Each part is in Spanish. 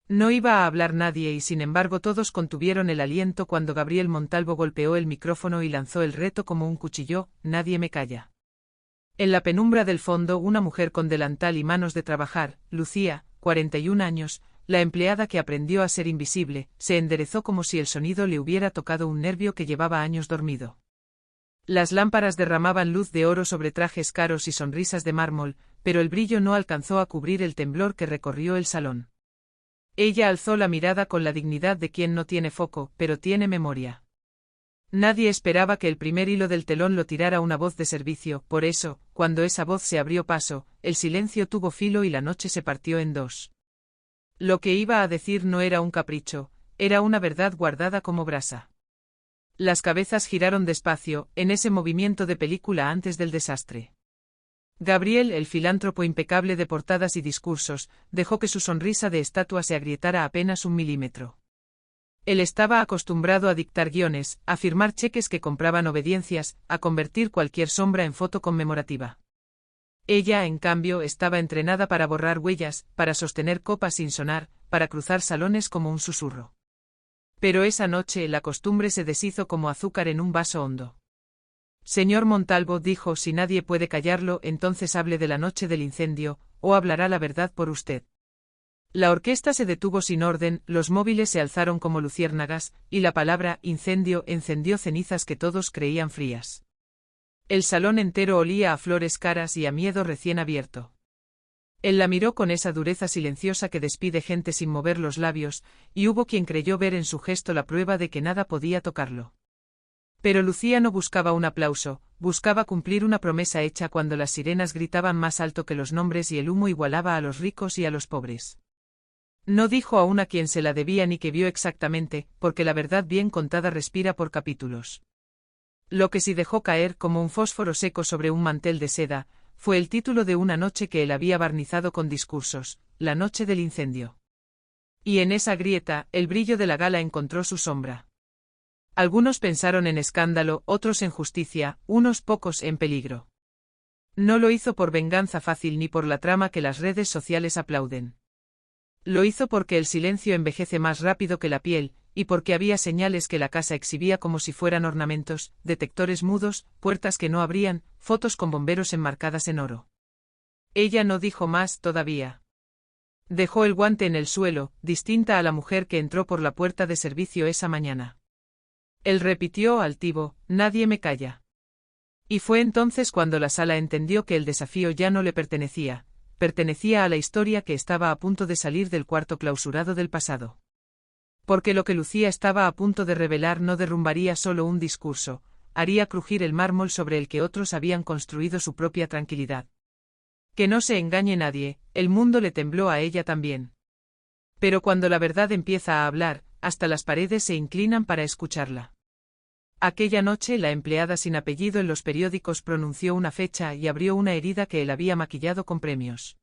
No iba a hablar nadie y sin embargo todos contuvieron el aliento cuando Gabriel Montalvo golpeó el micrófono y lanzó el reto como un cuchillo: nadie me calla. En la penumbra del fondo, una mujer con delantal y manos de trabajar, Lucía, 41 años, la empleada que aprendió a ser invisible, se enderezó como si el sonido le hubiera tocado un nervio que llevaba años dormido. Las lámparas derramaban luz de oro sobre trajes caros y sonrisas de mármol, pero el brillo no alcanzó a cubrir el temblor que recorrió el salón. Ella alzó la mirada con la dignidad de quien no tiene foco, pero tiene memoria. Nadie esperaba que el primer hilo del telón lo tirara una voz de servicio, por eso, cuando esa voz se abrió paso, el silencio tuvo filo y la noche se partió en dos. Lo que iba a decir no era un capricho, era una verdad guardada como brasa. Las cabezas giraron despacio, en ese movimiento de película antes del desastre. Gabriel, el filántropo impecable de portadas y discursos, dejó que su sonrisa de estatua se agrietara apenas 1 milímetro. Él estaba acostumbrado a dictar guiones, a firmar cheques que compraban obediencias, a convertir cualquier sombra en foto conmemorativa. Ella, en cambio, estaba entrenada para borrar huellas, para sostener copas sin sonar, para cruzar salones como un susurro. Pero esa noche la costumbre se deshizo como azúcar en un vaso hondo. Señor Montalvo, dijo, si nadie puede callarlo, entonces hable de la noche del incendio, o hablará la verdad por usted. La orquesta se detuvo sin orden, los móviles se alzaron como luciérnagas, y la palabra incendio encendió cenizas que todos creían frías. El salón entero olía a flores caras y a miedo recién abierto. Él la miró con esa dureza silenciosa que despide gente sin mover los labios, y hubo quien creyó ver en su gesto la prueba de que nada podía tocarlo. Pero Lucía no buscaba un aplauso, buscaba cumplir una promesa hecha cuando las sirenas gritaban más alto que los nombres y el humo igualaba a los ricos y a los pobres. No dijo aún a quién se la debía ni qué vio exactamente, porque la verdad bien contada respira por capítulos. Lo que sí dejó caer como un fósforo seco sobre un mantel de seda, fue el título de una noche que él había barnizado con discursos: la noche del incendio. Y en esa grieta, el brillo de la gala encontró su sombra. Algunos pensaron en escándalo, otros en justicia, unos pocos en peligro. No lo hizo por venganza fácil ni por la trama que las redes sociales aplauden. Lo hizo porque el silencio envejece más rápido que la piel, y porque había señales que la casa exhibía como si fueran ornamentos, detectores mudos, puertas que no abrían, fotos con bomberos enmarcadas en oro. Ella no dijo más todavía. Dejó el guante en el suelo, distinta a la mujer que entró por la puerta de servicio esa mañana. Él repitió altivo: nadie me calla. Y fue entonces cuando la sala entendió que el desafío ya no le pertenecía a la historia que estaba a punto de salir del cuarto clausurado del pasado. Porque lo que Lucía estaba a punto de revelar no derrumbaría solo un discurso, haría crujir el mármol sobre el que otros habían construido su propia tranquilidad. Que no se engañe nadie, el mundo le tembló a ella también. Pero cuando la verdad empieza a hablar, hasta las paredes se inclinan para escucharla. Aquella noche la empleada sin apellido en los periódicos pronunció una fecha y abrió una herida que él había maquillado con premios.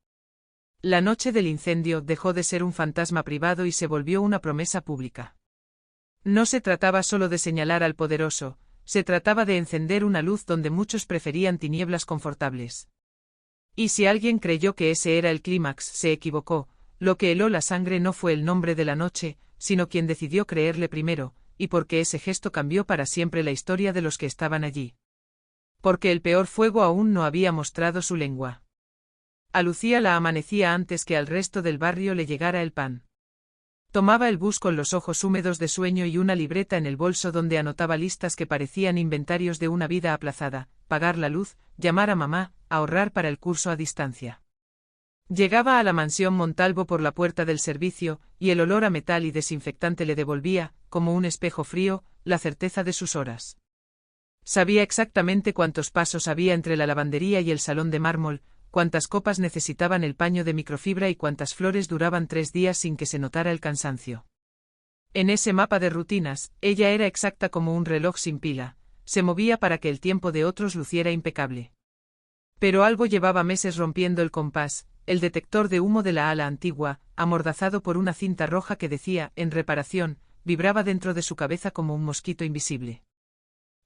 La noche del incendio dejó de ser un fantasma privado y se volvió una promesa pública. No se trataba solo de señalar al poderoso, se trataba de encender una luz donde muchos preferían tinieblas confortables. Y si alguien creyó que ese era el clímax, se equivocó. Lo que heló la sangre no fue el nombre de la noche, sino quien decidió creerle primero, y porque ese gesto cambió para siempre la historia de los que estaban allí. Porque el peor fuego aún no había mostrado su lengua. A Lucía la amanecía antes que al resto del barrio le llegara el pan. Tomaba el bus con los ojos húmedos de sueño y una libreta en el bolso donde anotaba listas que parecían inventarios de una vida aplazada: pagar la luz, llamar a mamá, ahorrar para el curso a distancia. Llegaba a la mansión Montalvo por la puerta del servicio, y el olor a metal y desinfectante le devolvía, como un espejo frío, la certeza de sus horas. Sabía exactamente cuántos pasos había entre la lavandería y el salón de mármol, cuántas copas necesitaban el paño de microfibra y cuántas flores duraban 3 días sin que se notara el cansancio. En ese mapa de rutinas, ella era exacta como un reloj sin pila, se movía para que el tiempo de otros luciera impecable. Pero algo llevaba meses rompiendo el compás: el detector de humo de la ala antigua, amordazado por una cinta roja que decía «en reparación», vibraba dentro de su cabeza como un mosquito invisible.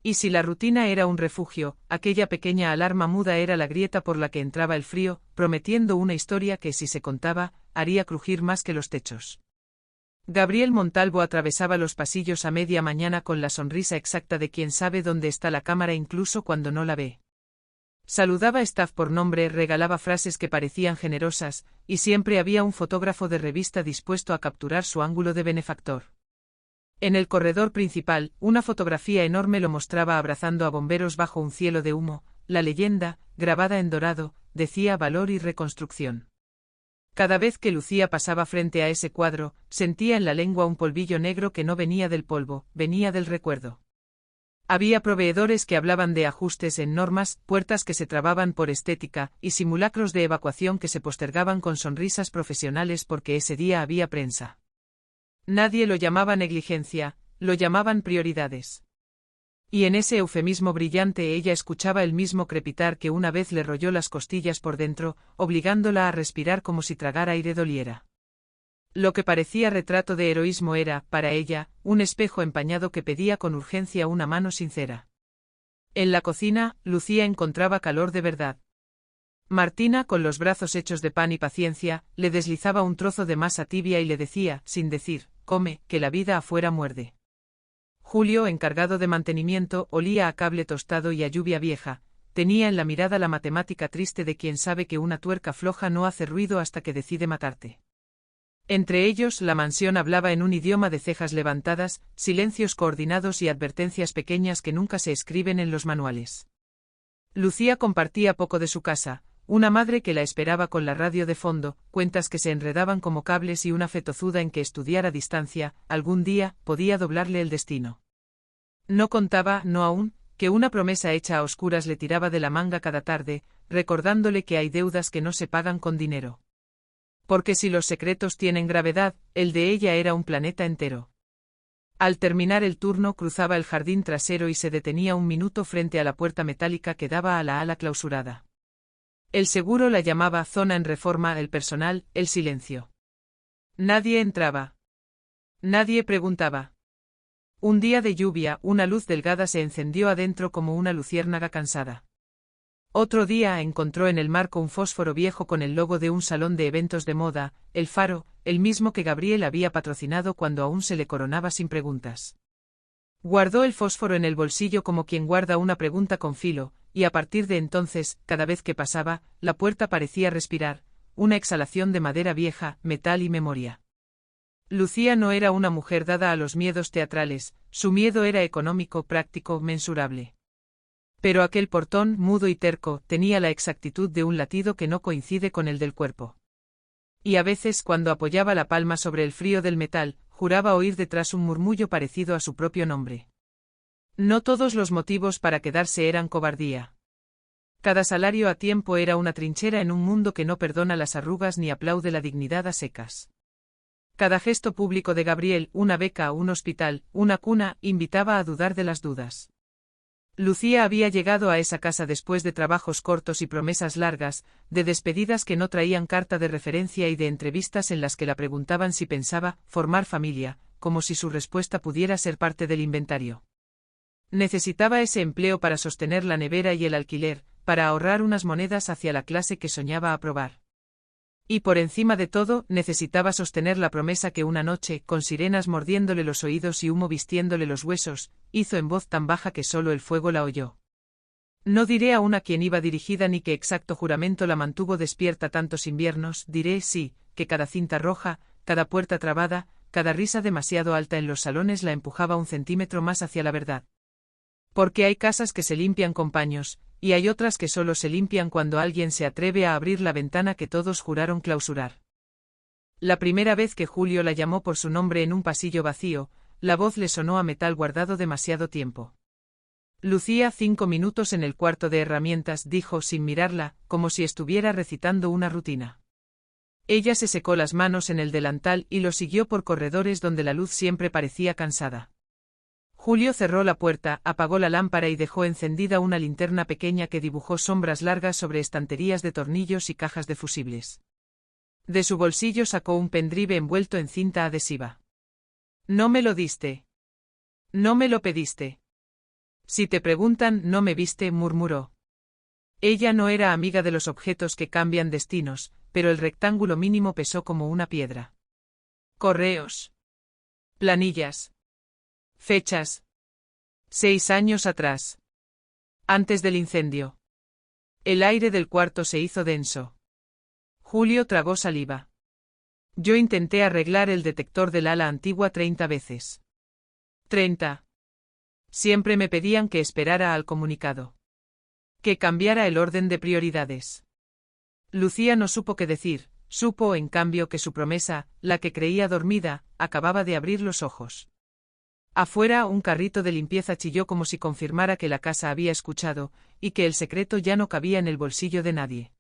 Y si la rutina era un refugio, aquella pequeña alarma muda era la grieta por la que entraba el frío, prometiendo una historia que, si se contaba, haría crujir más que los techos. Gabriel Montalvo atravesaba los pasillos a media mañana con la sonrisa exacta de quien sabe dónde está la cámara incluso cuando no la ve. Saludaba a staff por nombre, regalaba frases que parecían generosas, y siempre había un fotógrafo de revista dispuesto a capturar su ángulo de benefactor. En el corredor principal, una fotografía enorme lo mostraba abrazando a bomberos bajo un cielo de humo. La leyenda, grabada en dorado, decía valor y reconstrucción. Cada vez que Lucía pasaba frente a ese cuadro, sentía en la lengua un polvillo negro que no venía del polvo, venía del recuerdo. Había proveedores que hablaban de ajustes en normas, puertas que se trababan por estética, y simulacros de evacuación que se postergaban con sonrisas profesionales porque ese día había prensa. Nadie lo llamaba negligencia, lo llamaban prioridades. Y en ese eufemismo brillante ella escuchaba el mismo crepitar que una vez le royó las costillas por dentro, obligándola a respirar como si tragar aire doliera. Lo que parecía retrato de heroísmo era, para ella, un espejo empañado que pedía con urgencia una mano sincera. En la cocina, Lucía encontraba calor de verdad. Martina, con los brazos hechos de pan y paciencia, le deslizaba un trozo de masa tibia y le decía, sin decir, come, que la vida afuera muerde. Julio, encargado de mantenimiento, olía a cable tostado y a lluvia vieja, tenía en la mirada la matemática triste de quien sabe que una tuerca floja no hace ruido hasta que decide matarte. Entre ellos, la mansión hablaba en un idioma de cejas levantadas, silencios coordinados y advertencias pequeñas que nunca se escriben en los manuales. Lucía compartía poco de su casa, una madre que la esperaba con la radio de fondo, cuentas que se enredaban como cables y una fe tozuda en que estudiar a distancia, algún día, podía doblarle el destino. No contaba, no aún, que una promesa hecha a oscuras le tiraba de la manga cada tarde, recordándole que hay deudas que no se pagan con dinero. Porque si los secretos tienen gravedad, el de ella era un planeta entero. Al terminar el turno cruzaba el jardín trasero y se detenía un minuto frente a la puerta metálica que daba a la ala clausurada. El seguro la llamaba zona en reforma, el personal, el silencio. Nadie entraba. Nadie preguntaba. Un día de lluvia, una luz delgada se encendió adentro como una luciérnaga cansada. Otro día encontró en el marco un fósforo viejo con el logo de un salón de eventos de moda, El Faro, el mismo que Gabriel había patrocinado cuando aún se le coronaba sin preguntas. Guardó el fósforo en el bolsillo como quien guarda una pregunta con filo, y a partir de entonces, cada vez que pasaba, la puerta parecía respirar, una exhalación de madera vieja, metal y memoria. Lucía no era una mujer dada a los miedos teatrales, su miedo era económico, práctico, mensurable. Pero aquel portón, mudo y terco, tenía la exactitud de un latido que no coincide con el del cuerpo. Y a veces, cuando apoyaba la palma sobre el frío del metal, juraba oír detrás un murmullo parecido a su propio nombre. No todos los motivos para quedarse eran cobardía. Cada salario a tiempo era una trinchera en un mundo que no perdona las arrugas ni aplaude la dignidad a secas. Cada gesto público de Gabriel, una beca, un hospital, una cuna, invitaba a dudar de las dudas. Lucía había llegado a esa casa después de trabajos cortos y promesas largas, de despedidas que no traían carta de referencia y de entrevistas en las que la preguntaban si pensaba formar familia, como si su respuesta pudiera ser parte del inventario. Necesitaba ese empleo para sostener la nevera y el alquiler, para ahorrar unas monedas hacia la clase que soñaba aprobar. Y por encima de todo, necesitaba sostener la promesa que una noche, con sirenas mordiéndole los oídos y humo vistiéndole los huesos, hizo en voz tan baja que solo el fuego la oyó. No diré aún a quién iba dirigida ni qué exacto juramento la mantuvo despierta tantos inviernos, diré sí, que cada cinta roja, cada puerta trabada, cada risa demasiado alta en los salones la empujaba un centímetro más hacia la verdad. Porque hay casas que se limpian con paños, y hay otras que solo se limpian cuando alguien se atreve a abrir la ventana que todos juraron clausurar. La primera vez que Julio la llamó por su nombre en un pasillo vacío, la voz le sonó a metal guardado demasiado tiempo. Lucía, 5 minutos en el cuarto de herramientas, dijo sin mirarla, como si estuviera recitando una rutina. Ella se secó las manos en el delantal y lo siguió por corredores donde la luz siempre parecía cansada. Julio cerró la puerta, apagó la lámpara y dejó encendida una linterna pequeña que dibujó sombras largas sobre estanterías de tornillos y cajas de fusibles. De su bolsillo sacó un pendrive envuelto en cinta adhesiva. «No me lo diste. No me lo pediste. Si te preguntan, no me viste», murmuró. Ella no era amiga de los objetos que cambian destinos, pero el rectángulo mínimo pesó como una piedra. «Correos». Planillas. Fechas. 6 años atrás. Antes del incendio. El aire del cuarto se hizo denso. Julio tragó saliva. Yo intenté arreglar el detector del ala antigua 30 veces. 30. Siempre me pedían que esperara al comunicado. Que cambiara el orden de prioridades. Lucía no supo qué decir, supo en cambio que su promesa, la que creía dormida, acababa de abrir los ojos. Afuera un carrito de limpieza chilló como si confirmara que la casa había escuchado, y que el secreto ya no cabía en el bolsillo de nadie.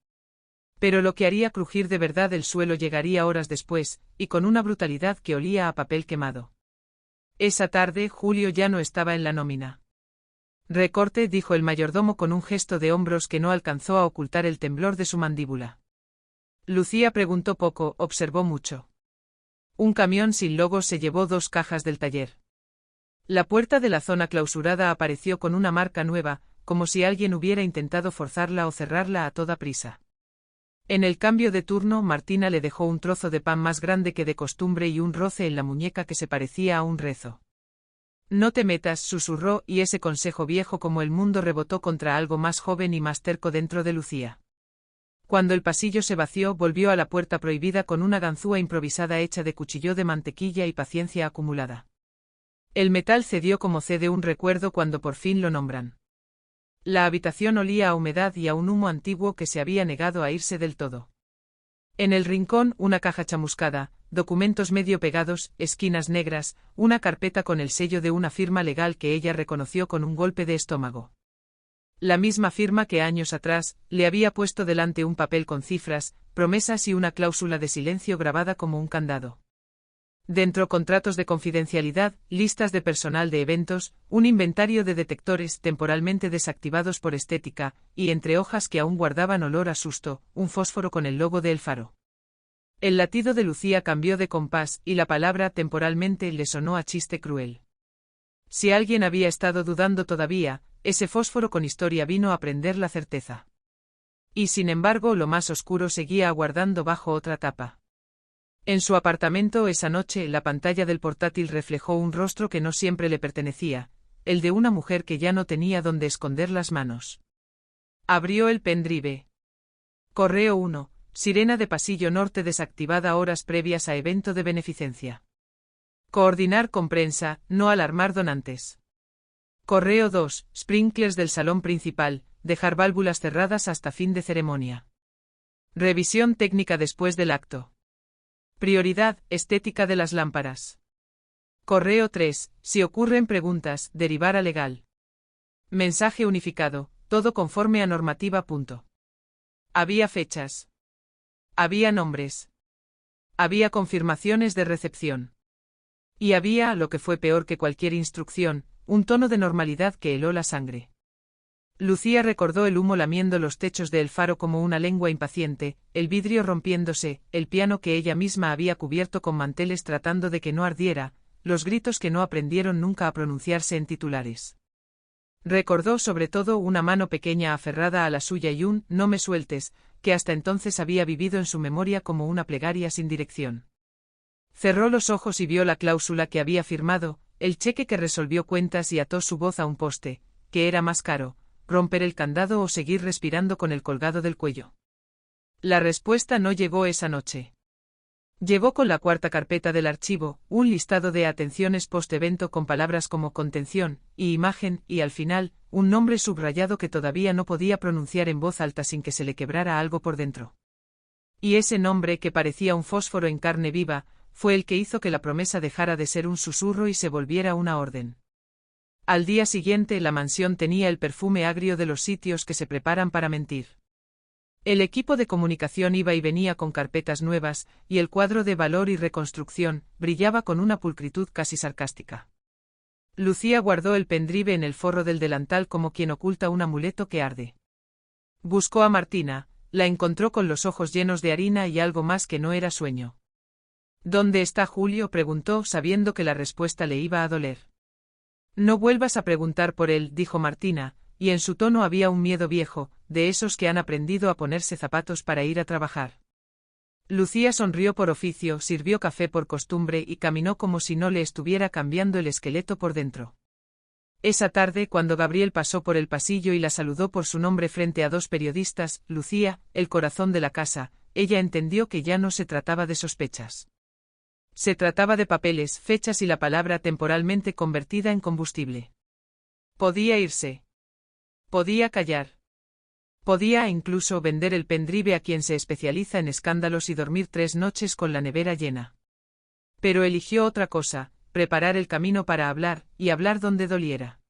Pero lo que haría crujir de verdad el suelo llegaría horas después, y con una brutalidad que olía a papel quemado. Esa tarde Julio ya no estaba en la nómina. Recorte, dijo el mayordomo con un gesto de hombros que no alcanzó a ocultar el temblor de su mandíbula. Lucía preguntó poco, observó mucho. Un camión sin logo se llevó 2 cajas del taller. La puerta de la zona clausurada apareció con una marca nueva, como si alguien hubiera intentado forzarla o cerrarla a toda prisa. En el cambio de turno, Martina le dejó un trozo de pan más grande que de costumbre y un roce en la muñeca que se parecía a un rezo. No te metas, susurró, y ese consejo viejo como el mundo rebotó contra algo más joven y más terco dentro de Lucía. Cuando el pasillo se vació, volvió a la puerta prohibida con una ganzúa improvisada hecha de cuchillo de mantequilla y paciencia acumulada. El metal cedió como cede un recuerdo cuando por fin lo nombran. La habitación olía a humedad y a un humo antiguo que se había negado a irse del todo. En el rincón, una caja chamuscada, documentos medio pegados, esquinas negras, una carpeta con el sello de una firma legal que ella reconoció con un golpe de estómago. La misma firma que años atrás le había puesto delante un papel con cifras, promesas y una cláusula de silencio grabada como un candado. Dentro contratos de confidencialidad, listas de personal de eventos, un inventario de detectores temporalmente desactivados por estética, y entre hojas que aún guardaban olor a susto, un fósforo con el logo de El Faro. El latido de Lucía cambió de compás y la palabra temporalmente le sonó a chiste cruel. Si alguien había estado dudando todavía, ese fósforo con historia vino a prender la certeza. Y sin embargo lo más oscuro seguía aguardando bajo otra tapa. En su apartamento esa noche la pantalla del portátil reflejó un rostro que no siempre le pertenecía, el de una mujer que ya no tenía dónde esconder las manos. Abrió el pendrive. Correo 1, sirena de pasillo norte desactivada horas previas a evento de beneficencia. Coordinar con prensa, no alarmar donantes. Correo 2, sprinklers del salón principal, dejar válvulas cerradas hasta fin de ceremonia. Revisión técnica después del acto. Prioridad, estética de las lámparas. Correo 3, si ocurren preguntas, derivar a legal. Mensaje unificado, todo conforme a normativa. Había fechas. Había nombres. Había confirmaciones de recepción. Y había, lo que fue peor que cualquier instrucción, un tono de normalidad que heló la sangre. Lucía recordó el humo lamiendo los techos de El Faro como una lengua impaciente, el vidrio rompiéndose, el piano que ella misma había cubierto con manteles tratando de que no ardiera, los gritos que no aprendieron nunca a pronunciarse en titulares. Recordó sobre todo una mano pequeña aferrada a la suya y un «no me sueltes», que hasta entonces había vivido en su memoria como una plegaria sin dirección. Cerró los ojos y vio la cláusula que había firmado, el cheque que resolvió cuentas y ató su voz a un poste, que era más caro, romper el candado o seguir respirando con el colgado del cuello. La respuesta no llegó esa noche. Llegó con la 4ª carpeta del archivo, un listado de atenciones post-evento con palabras como contención y imagen y al final, un nombre subrayado que todavía no podía pronunciar en voz alta sin que se le quebrara algo por dentro. Y ese nombre, que parecía un fósforo en carne viva, fue el que hizo que la promesa dejara de ser un susurro y se volviera una orden. Al día siguiente la mansión tenía el perfume agrio de los sitios que se preparan para mentir. El equipo de comunicación iba y venía con carpetas nuevas, y el cuadro de valor y reconstrucción brillaba con una pulcritud casi sarcástica. Lucía guardó el pendrive en el forro del delantal como quien oculta un amuleto que arde. Buscó a Martina, la encontró con los ojos llenos de harina y algo más que no era sueño. ¿Dónde está Julio?, preguntó, sabiendo que la respuesta le iba a doler. No vuelvas a preguntar por él, dijo Martina, y en su tono había un miedo viejo, de esos que han aprendido a ponerse zapatos para ir a trabajar. Lucía sonrió por oficio, sirvió café por costumbre y caminó como si no le estuviera cambiando el esqueleto por dentro. Esa tarde, cuando Gabriel pasó por el pasillo y la saludó por su nombre frente a dos periodistas, Lucía, el corazón de la casa, ella entendió que ya no se trataba de sospechas. Se trataba de papeles, fechas y la palabra temporalmente convertida en combustible. Podía irse. Podía callar. Podía incluso vender el pendrive a quien se especializa en escándalos y dormir 3 noches con la nevera llena. Pero eligió otra cosa, preparar el camino para hablar, y hablar donde doliera.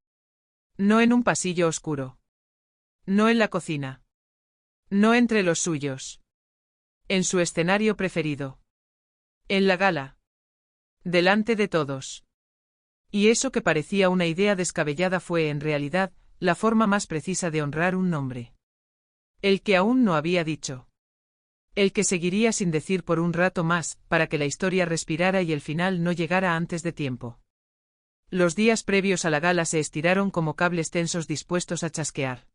No en un pasillo oscuro. No en la cocina. No entre los suyos. En su escenario preferido. En la gala. Delante de todos. Y eso que parecía una idea descabellada fue, en realidad, la forma más precisa de honrar un nombre. El que aún no había dicho. El que seguiría sin decir por un rato más, para que la historia respirara y el final no llegara antes de tiempo. Los días previos a la gala se estiraron como cables tensos dispuestos a chasquear.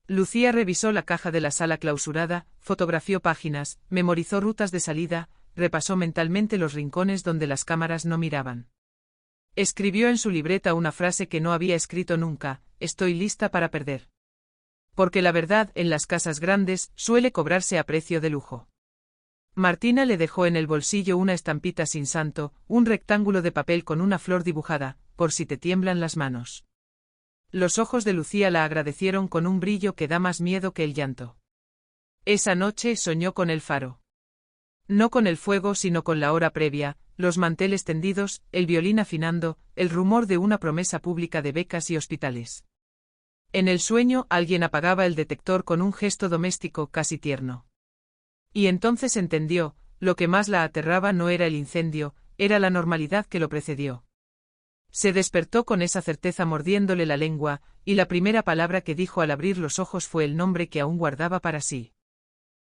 Lucía revisó la caja de la sala clausurada, fotografió páginas, memorizó rutas de salida, repasó mentalmente los rincones donde las cámaras no miraban. Escribió en su libreta una frase que no había escrito nunca: estoy lista para perder. Porque la verdad, en las casas grandes, suele cobrarse a precio de lujo. Martina le dejó en el bolsillo una estampita sin santo, un rectángulo de papel con una flor dibujada, por si te tiemblan las manos. Los ojos de Lucía la agradecieron con un brillo que da más miedo que el llanto. Esa noche soñó con el faro. No con el fuego, sino con la hora previa, los manteles tendidos, el violín afinando, el rumor de una promesa pública de becas y hospitales. En el sueño, alguien apagaba el detector con un gesto doméstico casi tierno. Y entonces entendió, lo que más la aterraba no era el incendio, era la normalidad que lo precedió. Se despertó con esa certeza mordiéndole la lengua, y la primera palabra que dijo al abrir los ojos fue el nombre que aún guardaba para sí.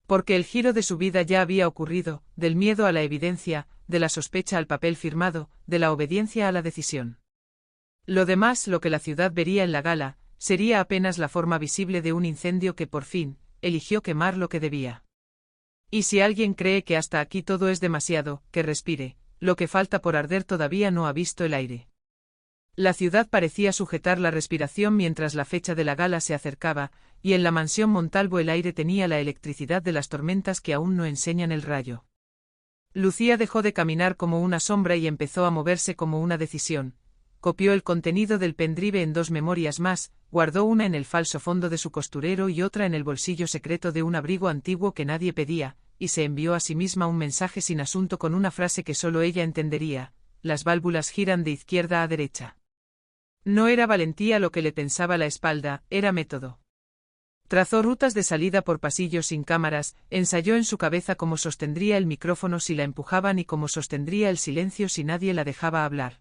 Porque el giro de su vida ya había ocurrido, del miedo a la evidencia, de la sospecha al papel firmado, de la obediencia a la decisión. Lo demás, lo que la ciudad vería en la gala, sería apenas la forma visible de un incendio que por fin, eligió quemar lo que debía. Y si alguien cree que hasta aquí todo es demasiado, que respire, lo que falta por arder todavía no ha visto el aire. La ciudad parecía sujetar la respiración mientras la fecha de la gala se acercaba, y en la mansión Montalvo el aire tenía la electricidad de las tormentas que aún no enseñan el rayo. Lucía dejó de caminar como una sombra y empezó a moverse como una decisión. Copió el contenido del pendrive en 2 memorias más, guardó una en el falso fondo de su costurero y otra en el bolsillo secreto de un abrigo antiguo que nadie pedía, y se envió a sí misma un mensaje sin asunto con una frase que solo ella entendería: las válvulas giran de izquierda a derecha. No era valentía lo que le tensaba la espalda, era método. Trazó rutas de salida por pasillos sin cámaras, ensayó en su cabeza cómo sostendría el micrófono si la empujaban y cómo sostendría el silencio si nadie la dejaba hablar.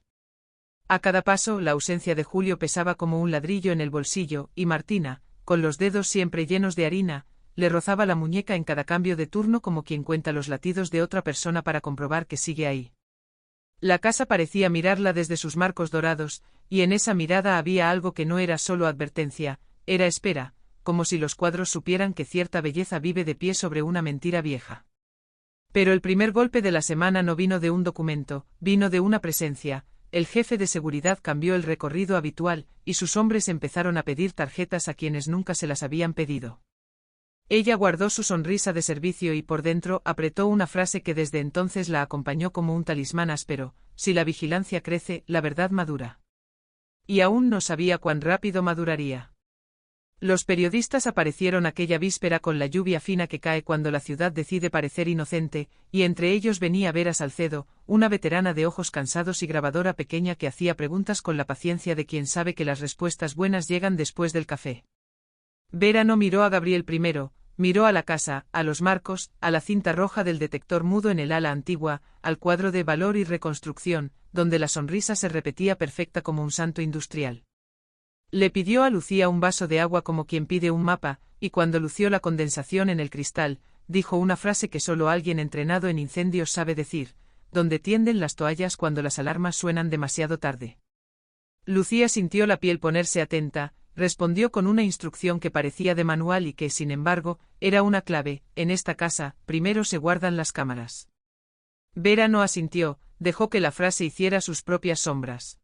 A cada paso, la ausencia de Julio pesaba como un ladrillo en el bolsillo, y Martina, con los dedos siempre llenos de harina, le rozaba la muñeca en cada cambio de turno como quien cuenta los latidos de otra persona para comprobar que sigue ahí. La casa parecía mirarla desde sus marcos dorados, y en esa mirada había algo que no era solo advertencia, era espera, como si los cuadros supieran que cierta belleza vive de pie sobre una mentira vieja. Pero el primer golpe de la semana no vino de un documento, vino de una presencia. El jefe de seguridad cambió el recorrido habitual, y sus hombres empezaron a pedir tarjetas a quienes nunca se las habían pedido. Ella guardó su sonrisa de servicio y por dentro apretó una frase que desde entonces la acompañó como un talismán áspero: si la vigilancia crece, la verdad madura. Y aún no sabía cuán rápido maduraría. Los periodistas aparecieron aquella víspera con la lluvia fina que cae cuando la ciudad decide parecer inocente, y entre ellos venía Vera Salcedo, una veterana de ojos cansados y grabadora pequeña que hacía preguntas con la paciencia de quien sabe que las respuestas buenas llegan después del café. Vera no miró a Gabriel primero, miró a la casa, a los marcos, a la cinta roja del detector mudo en el ala antigua, al cuadro de valor y reconstrucción, donde la sonrisa se repetía perfecta como un santo industrial. Le pidió a Lucía un vaso de agua como quien pide un mapa, y cuando lució la condensación en el cristal, dijo una frase que solo alguien entrenado en incendios sabe decir: donde tienden las toallas cuando las alarmas suenan demasiado tarde. Lucía sintió la piel ponerse atenta, respondió con una instrucción que parecía de manual y que, sin embargo, era una clave. En esta casa, primero se guardan las cámaras. Vera no asintió, dejó que la frase hiciera sus propias sombras.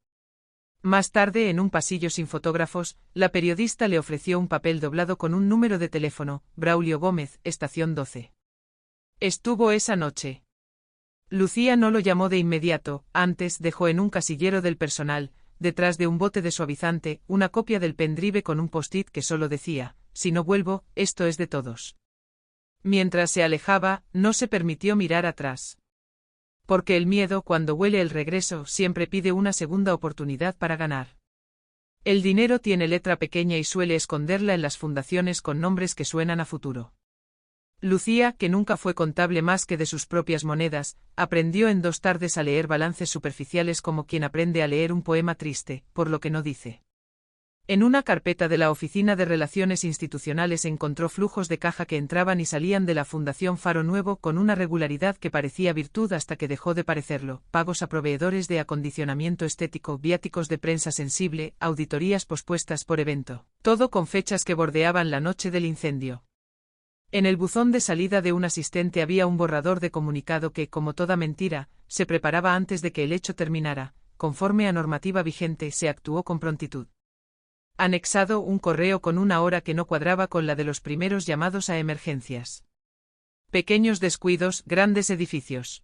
Más tarde, en un pasillo sin fotógrafos, la periodista le ofreció un papel doblado con un número de teléfono: Braulio Gómez, estación 12. Estuvo esa noche. Lucía no lo llamó de inmediato, antes dejó en un casillero del personal, detrás de un bote de suavizante, una copia del pendrive con un post-it que solo decía: si no vuelvo, esto es de todos. Mientras se alejaba, no se permitió mirar atrás. Porque el miedo, cuando huele el regreso, siempre pide una segunda oportunidad para ganar. El dinero tiene letra pequeña y suele esconderla en las fundaciones con nombres que suenan a futuro. Lucía, que nunca fue contable más que de sus propias monedas, aprendió en 2 tardes a leer balances superficiales como quien aprende a leer un poema triste, por lo que no dice. En una carpeta de la Oficina de Relaciones Institucionales encontró flujos de caja que entraban y salían de la Fundación Faro Nuevo con una regularidad que parecía virtud hasta que dejó de parecerlo: pagos a proveedores de acondicionamiento estético, viáticos de prensa sensible, auditorías pospuestas por evento, todo con fechas que bordeaban la noche del incendio. En el buzón de salida de un asistente había un borrador de comunicado que, como toda mentira, se preparaba antes de que el hecho terminara. Conforme a normativa vigente, se actuó con prontitud. Anexado, un correo con una hora que no cuadraba con la de los primeros llamados a emergencias. Pequeños descuidos, grandes edificios.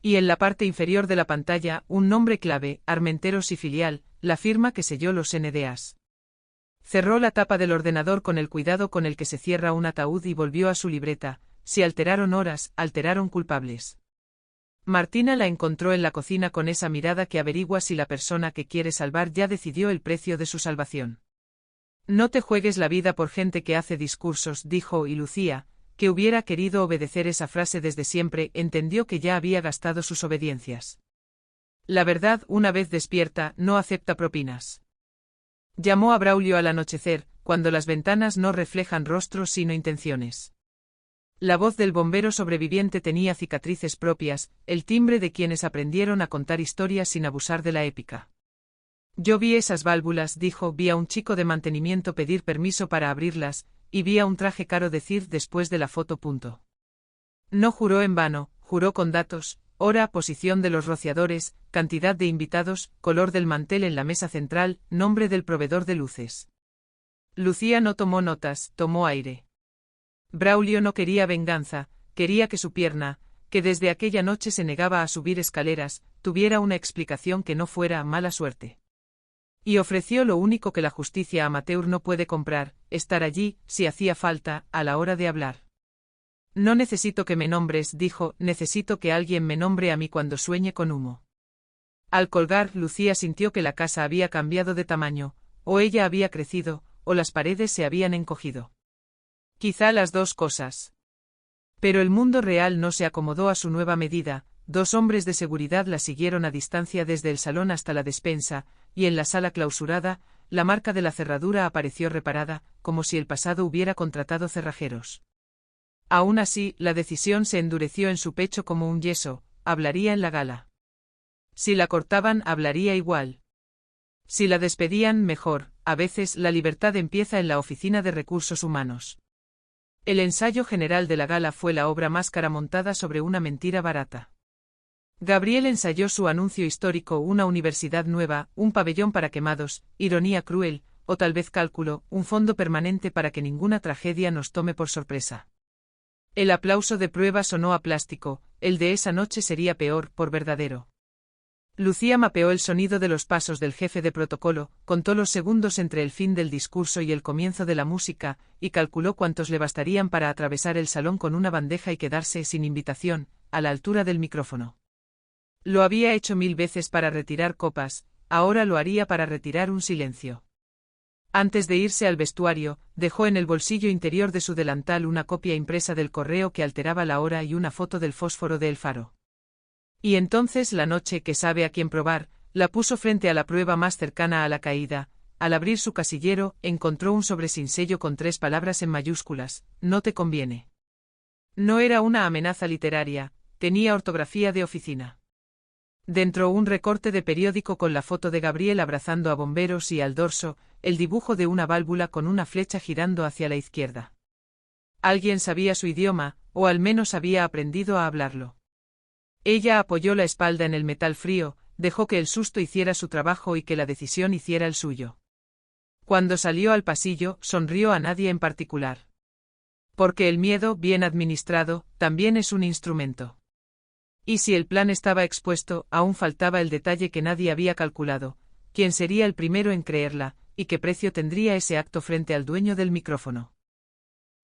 Y en la parte inferior de la pantalla, un nombre clave: Armenteros y Filial, la firma que selló los NDAs. Cerró la tapa del ordenador con el cuidado con el que se cierra un ataúd y volvió a su libreta. Si alteraron horas, alteraron culpables. Martina la encontró en la cocina con esa mirada que averigua si la persona que quiere salvar ya decidió el precio de su salvación. No te juegues la vida por gente que hace discursos, dijo, y Lucía, que hubiera querido obedecer esa frase desde siempre, entendió que ya había gastado sus obediencias. La verdad, una vez despierta, no acepta propinas. Llamó a Braulio al anochecer, cuando las ventanas no reflejan rostros sino intenciones. La voz del bombero sobreviviente tenía cicatrices propias, el timbre de quienes aprendieron a contar historias sin abusar de la épica. Yo vi esas válvulas, dijo, vi a un chico de mantenimiento pedir permiso para abrirlas, y vi a un traje caro decir después de la foto. No juró en vano, juró con datos: hora, posición de los rociadores, cantidad de invitados, color del mantel en la mesa central, nombre del proveedor de luces. Lucía no tomó notas, tomó aire. Braulio no quería venganza, quería que su pierna, que desde aquella noche se negaba a subir escaleras, tuviera una explicación que no fuera mala suerte. Y ofreció lo único que la justicia amateur no puede comprar: estar allí, si hacía falta, a la hora de hablar. No necesito que me nombres, dijo, necesito que alguien me nombre a mí cuando sueñe con humo. Al colgar, Lucía sintió que la casa había cambiado de tamaño, o ella había crecido, o las paredes se habían encogido. Quizá las dos cosas. Pero el mundo real no se acomodó a su nueva medida. 2 hombres de seguridad la siguieron a distancia desde el salón hasta la despensa, y en la sala clausurada, la marca de la cerradura apareció reparada, como si el pasado hubiera contratado cerrajeros. Aún así, la decisión se endureció en su pecho como un yeso: hablaría en la gala. Si la cortaban, hablaría igual. Si la despedían, mejor. A veces, la libertad empieza en la Oficina de Recursos Humanos. El ensayo general de la gala fue la obra máscara montada sobre una mentira barata. Gabriel ensayó su anuncio histórico: una universidad nueva, un pabellón para quemados, ironía cruel, o tal vez cálculo, un fondo permanente para que ninguna tragedia nos tome por sorpresa. El aplauso de prueba sonó a plástico, el de esa noche sería peor, por verdadero. Lucía mapeó el sonido de los pasos del jefe de protocolo, contó los segundos entre el fin del discurso y el comienzo de la música, y calculó cuántos le bastarían para atravesar el salón con una bandeja y quedarse sin invitación, a la altura del micrófono. Lo había hecho 1000 veces para retirar copas, ahora lo haría para retirar un silencio. Antes de irse al vestuario, dejó en el bolsillo interior de su delantal una copia impresa del correo que alteraba la hora y una foto del fósforo de El Faro. Y entonces, la noche que sabe a quién probar, la puso frente a la prueba más cercana a la caída. Al abrir su casillero, encontró un sobre sin sello con 3 palabras en mayúsculas: no te conviene. No era una amenaza literaria, tenía ortografía de oficina. Dentro un recorte de periódico con la foto de Gabriel abrazando a bomberos y al dorso, el dibujo de una válvula con una flecha girando hacia la izquierda. Alguien sabía su idioma, o al menos había aprendido a hablarlo. Ella apoyó la espalda en el metal frío, dejó que el susto hiciera su trabajo y que la decisión hiciera el suyo. Cuando salió al pasillo, sonrió a nadie en particular. Porque el miedo, bien administrado, también es un instrumento. Y si el plan estaba expuesto, aún faltaba el detalle que nadie había calculado: quién sería el primero en creerla, y qué precio tendría ese acto frente al dueño del micrófono.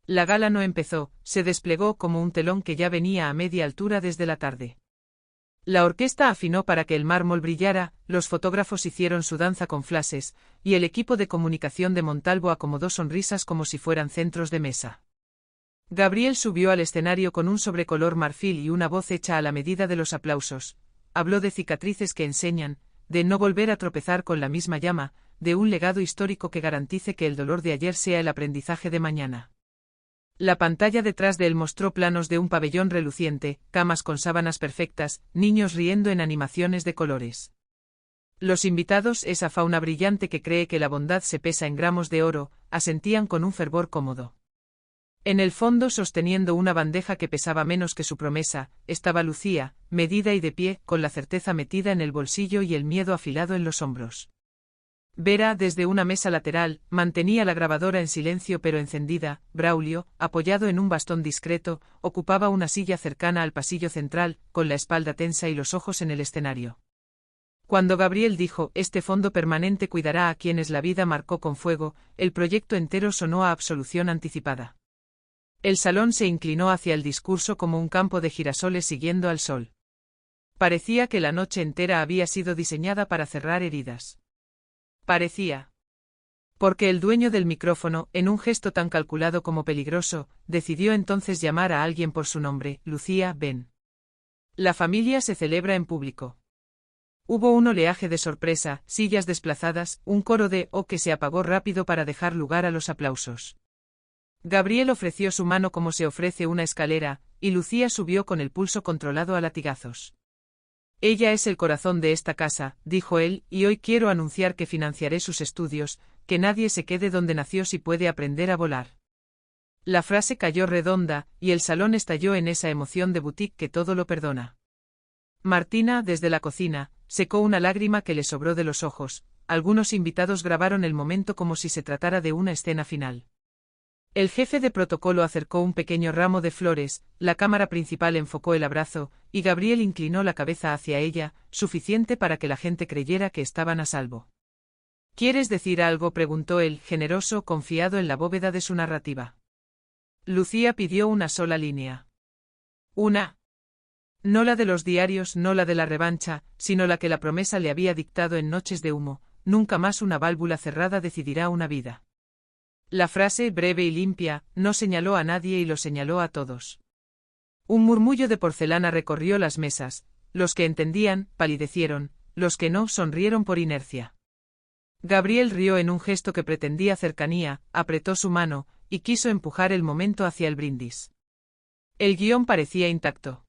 La gala no empezó, se desplegó como un telón que ya venía a media altura desde la tarde. La orquesta afinó para que el mármol brillara, los fotógrafos hicieron su danza con flashes, y el equipo de comunicación de Montalvo acomodó sonrisas como si fueran centros de mesa. Gabriel subió al escenario con un sobrecolor marfil y una voz hecha a la medida de los aplausos. Habló de cicatrices que enseñan, de no volver a tropezar con la misma llama, de un legado histórico que garantice que el dolor de ayer sea el aprendizaje de mañana. La pantalla detrás de él mostró planos de un pabellón reluciente, camas con sábanas perfectas, niños riendo en animaciones de colores. Los invitados, esa fauna brillante que cree que la bondad se pesa en gramos de oro, asentían con un fervor cómodo. En el fondo, sosteniendo una bandeja que pesaba menos que su promesa, estaba Lucía, medida y de pie, con la certeza metida en el bolsillo y el miedo afilado en los hombros. Vera, desde una mesa lateral, mantenía la grabadora en silencio pero encendida. Braulio, apoyado en un bastón discreto, ocupaba una silla cercana al pasillo central, con la espalda tensa y los ojos en el escenario. Cuando Gabriel dijo: «Este fondo permanente cuidará a quienes la vida marcó con fuego», el proyecto entero sonó a absolución anticipada. El salón se inclinó hacia el discurso como un campo de girasoles siguiendo al sol. Parecía que la noche entera había sido diseñada para cerrar heridas. Parecía. Porque el dueño del micrófono, en un gesto tan calculado como peligroso, decidió entonces llamar a alguien por su nombre: «Lucía, ven. La familia se celebra en público». Hubo un oleaje de sorpresa, sillas desplazadas, un coro de «oh» que se apagó rápido para dejar lugar a los aplausos. Gabriel ofreció su mano como se ofrece una escalera, y Lucía subió con el pulso controlado a latigazos. «Ella es el corazón de esta casa», dijo él, «y hoy quiero anunciar que financiaré sus estudios, que nadie se quede donde nació si puede aprender a volar». La frase cayó redonda, y el salón estalló en esa emoción de boutique que todo lo perdona. Martina, desde la cocina, secó una lágrima que le sobró de los ojos. Algunos invitados grabaron el momento como si se tratara de una escena final. El jefe de protocolo acercó un pequeño ramo de flores, la cámara principal enfocó el abrazo, y Gabriel inclinó la cabeza hacia ella, suficiente para que la gente creyera que estaban a salvo. «¿Quieres decir algo?», preguntó él, generoso, confiado en la bóveda de su narrativa. Lucía pidió una sola línea. Una. No la de los diarios, no la de la revancha, sino la que la promesa le había dictado en Noches de humo: «Nunca más una válvula cerrada decidirá una vida». La frase, breve y limpia, no señaló a nadie y lo señaló a todos. Un murmullo de porcelana recorrió las mesas. Los que entendían, palidecieron; los que no, sonrieron por inercia. Gabriel rió en un gesto que pretendía cercanía, apretó su mano, y quiso empujar el momento hacia el brindis. El guión parecía intacto.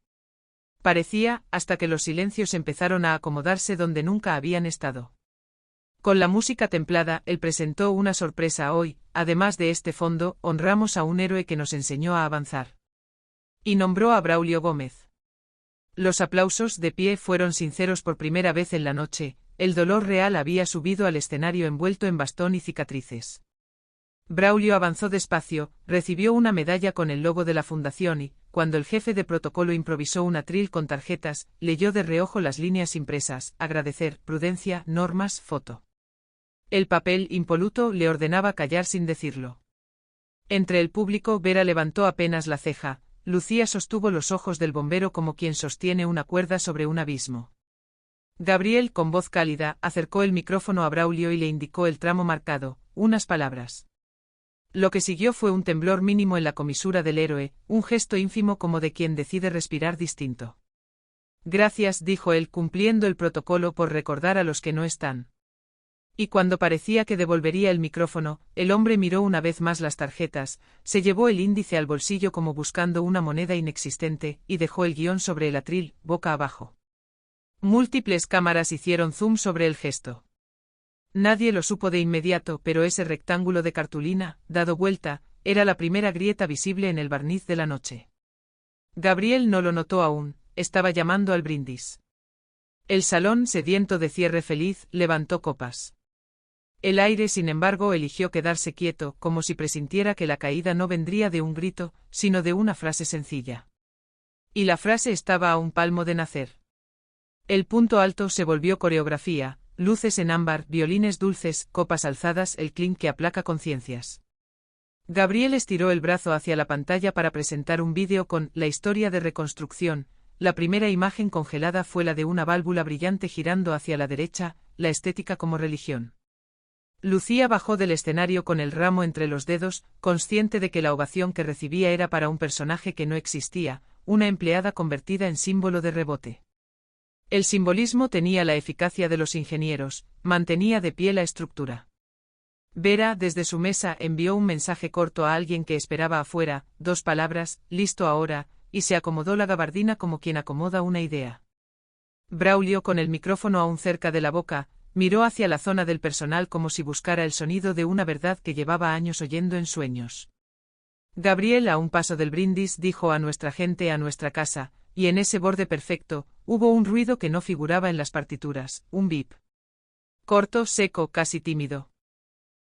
Parecía, hasta que los silencios empezaron a acomodarse donde nunca habían estado. Con la música templada, él presentó una sorpresa: «Hoy, además de este fondo, honramos a un héroe que nos enseñó a avanzar». Y nombró a Braulio Gómez. Los aplausos, de pie, fueron sinceros por primera vez en la noche. El dolor real había subido al escenario envuelto en bastón y cicatrices. Braulio avanzó despacio, recibió una medalla con el logo de la fundación y, cuando el jefe de protocolo improvisó un atril con tarjetas, leyó de reojo las líneas impresas: «Agradecer, prudencia, normas, foto». El papel, impoluto, le ordenaba callar sin decirlo. Entre el público, Vera levantó apenas la ceja. Lucía sostuvo los ojos del bombero como quien sostiene una cuerda sobre un abismo. Gabriel, con voz cálida, acercó el micrófono a Braulio y le indicó el tramo marcado: «unas palabras». Lo que siguió fue un temblor mínimo en la comisura del héroe, un gesto ínfimo como de quien decide respirar distinto. «Gracias», dijo él, cumpliendo el protocolo por recordar a los que no están. Y cuando parecía que devolvería el micrófono, el hombre miró una vez más las tarjetas, se llevó el índice al bolsillo como buscando una moneda inexistente, y dejó el guión sobre el atril, boca abajo. Múltiples cámaras hicieron zoom sobre el gesto. Nadie lo supo de inmediato, pero ese rectángulo de cartulina, dado vuelta, era la primera grieta visible en el barniz de la noche. Gabriel no lo notó aún, estaba llamando al brindis. El salón, sediento de cierre feliz, levantó copas. El aire, sin embargo, eligió quedarse quieto, como si presintiera que la caída no vendría de un grito, sino de una frase sencilla. Y la frase estaba a un palmo de nacer. El punto alto se volvió coreografía, luces en ámbar, violines dulces, copas alzadas, el clink que aplaca conciencias. Gabriel estiró el brazo hacia la pantalla para presentar un vídeo con la historia de reconstrucción. La primera imagen congelada fue la de una válvula brillante girando hacia la derecha, la estética como religión. Lucía bajó del escenario con el ramo entre los dedos, consciente de que la ovación que recibía era para un personaje que no existía, una empleada convertida en símbolo de rebote. El simbolismo tenía la eficacia de los ingenieros, mantenía de pie la estructura. Vera, desde su mesa, envió un mensaje corto a alguien que esperaba afuera, 2 palabras, listo ahora, y se acomodó la gabardina como quien acomoda una idea. Braulio, con el micrófono aún cerca de la boca, miró hacia la zona del personal como si buscara el sonido de una verdad que llevaba años oyendo en sueños. Gabriel, a un paso del brindis, dijo a nuestra gente a nuestra casa, y en ese borde perfecto, hubo un ruido que no figuraba en las partituras, un bip. Corto, seco, casi tímido.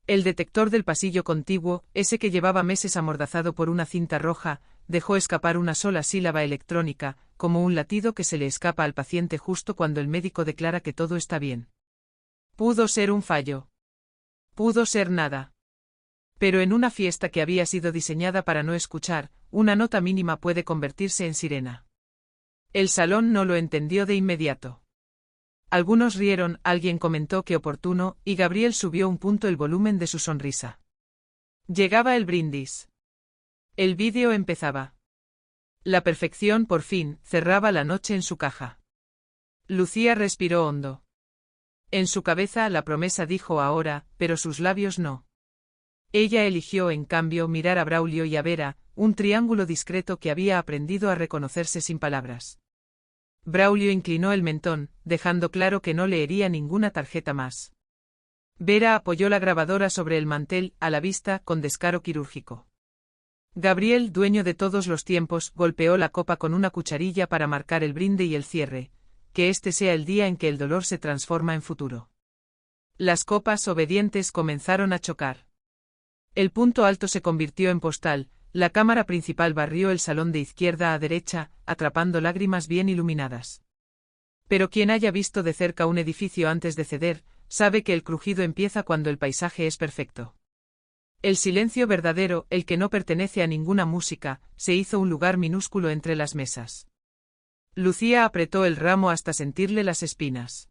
El detector del pasillo contiguo, ese que llevaba meses amordazado por una cinta roja, dejó escapar una sola sílaba electrónica, como un latido que se le escapa al paciente justo cuando el médico declara que todo está bien. Pudo ser un fallo. Pudo ser nada. Pero en una fiesta que había sido diseñada para no escuchar, una nota mínima puede convertirse en sirena. El salón no lo entendió de inmediato. Algunos rieron, alguien comentó que oportuno, y Gabriel subió un punto el volumen de su sonrisa. Llegaba el brindis. El vídeo empezaba. La perfección, por fin, cerraba la noche en su caja. Lucía respiró hondo. En su cabeza la promesa dijo ahora, pero sus labios no. Ella eligió, en cambio, mirar a Braulio y a Vera, un triángulo discreto que había aprendido a reconocerse sin palabras. Braulio inclinó el mentón, dejando claro que no leería ninguna tarjeta más. Vera apoyó la grabadora sobre el mantel, a la vista, con descaro quirúrgico. Gabriel, dueño de todos los tiempos, golpeó la copa con una cucharilla para marcar el brinde y el cierre. Que este sea el día en que el dolor se transforma en futuro. Las copas obedientes comenzaron a chocar. El punto alto se convirtió en postal, la cámara principal barrió el salón de izquierda a derecha, atrapando lágrimas bien iluminadas. Pero quien haya visto de cerca un edificio antes de ceder, sabe que el crujido empieza cuando el paisaje es perfecto. El silencio verdadero, el que no pertenece a ninguna música, se hizo un lugar minúsculo entre las mesas. Lucía apretó el ramo hasta sentirle las espinas.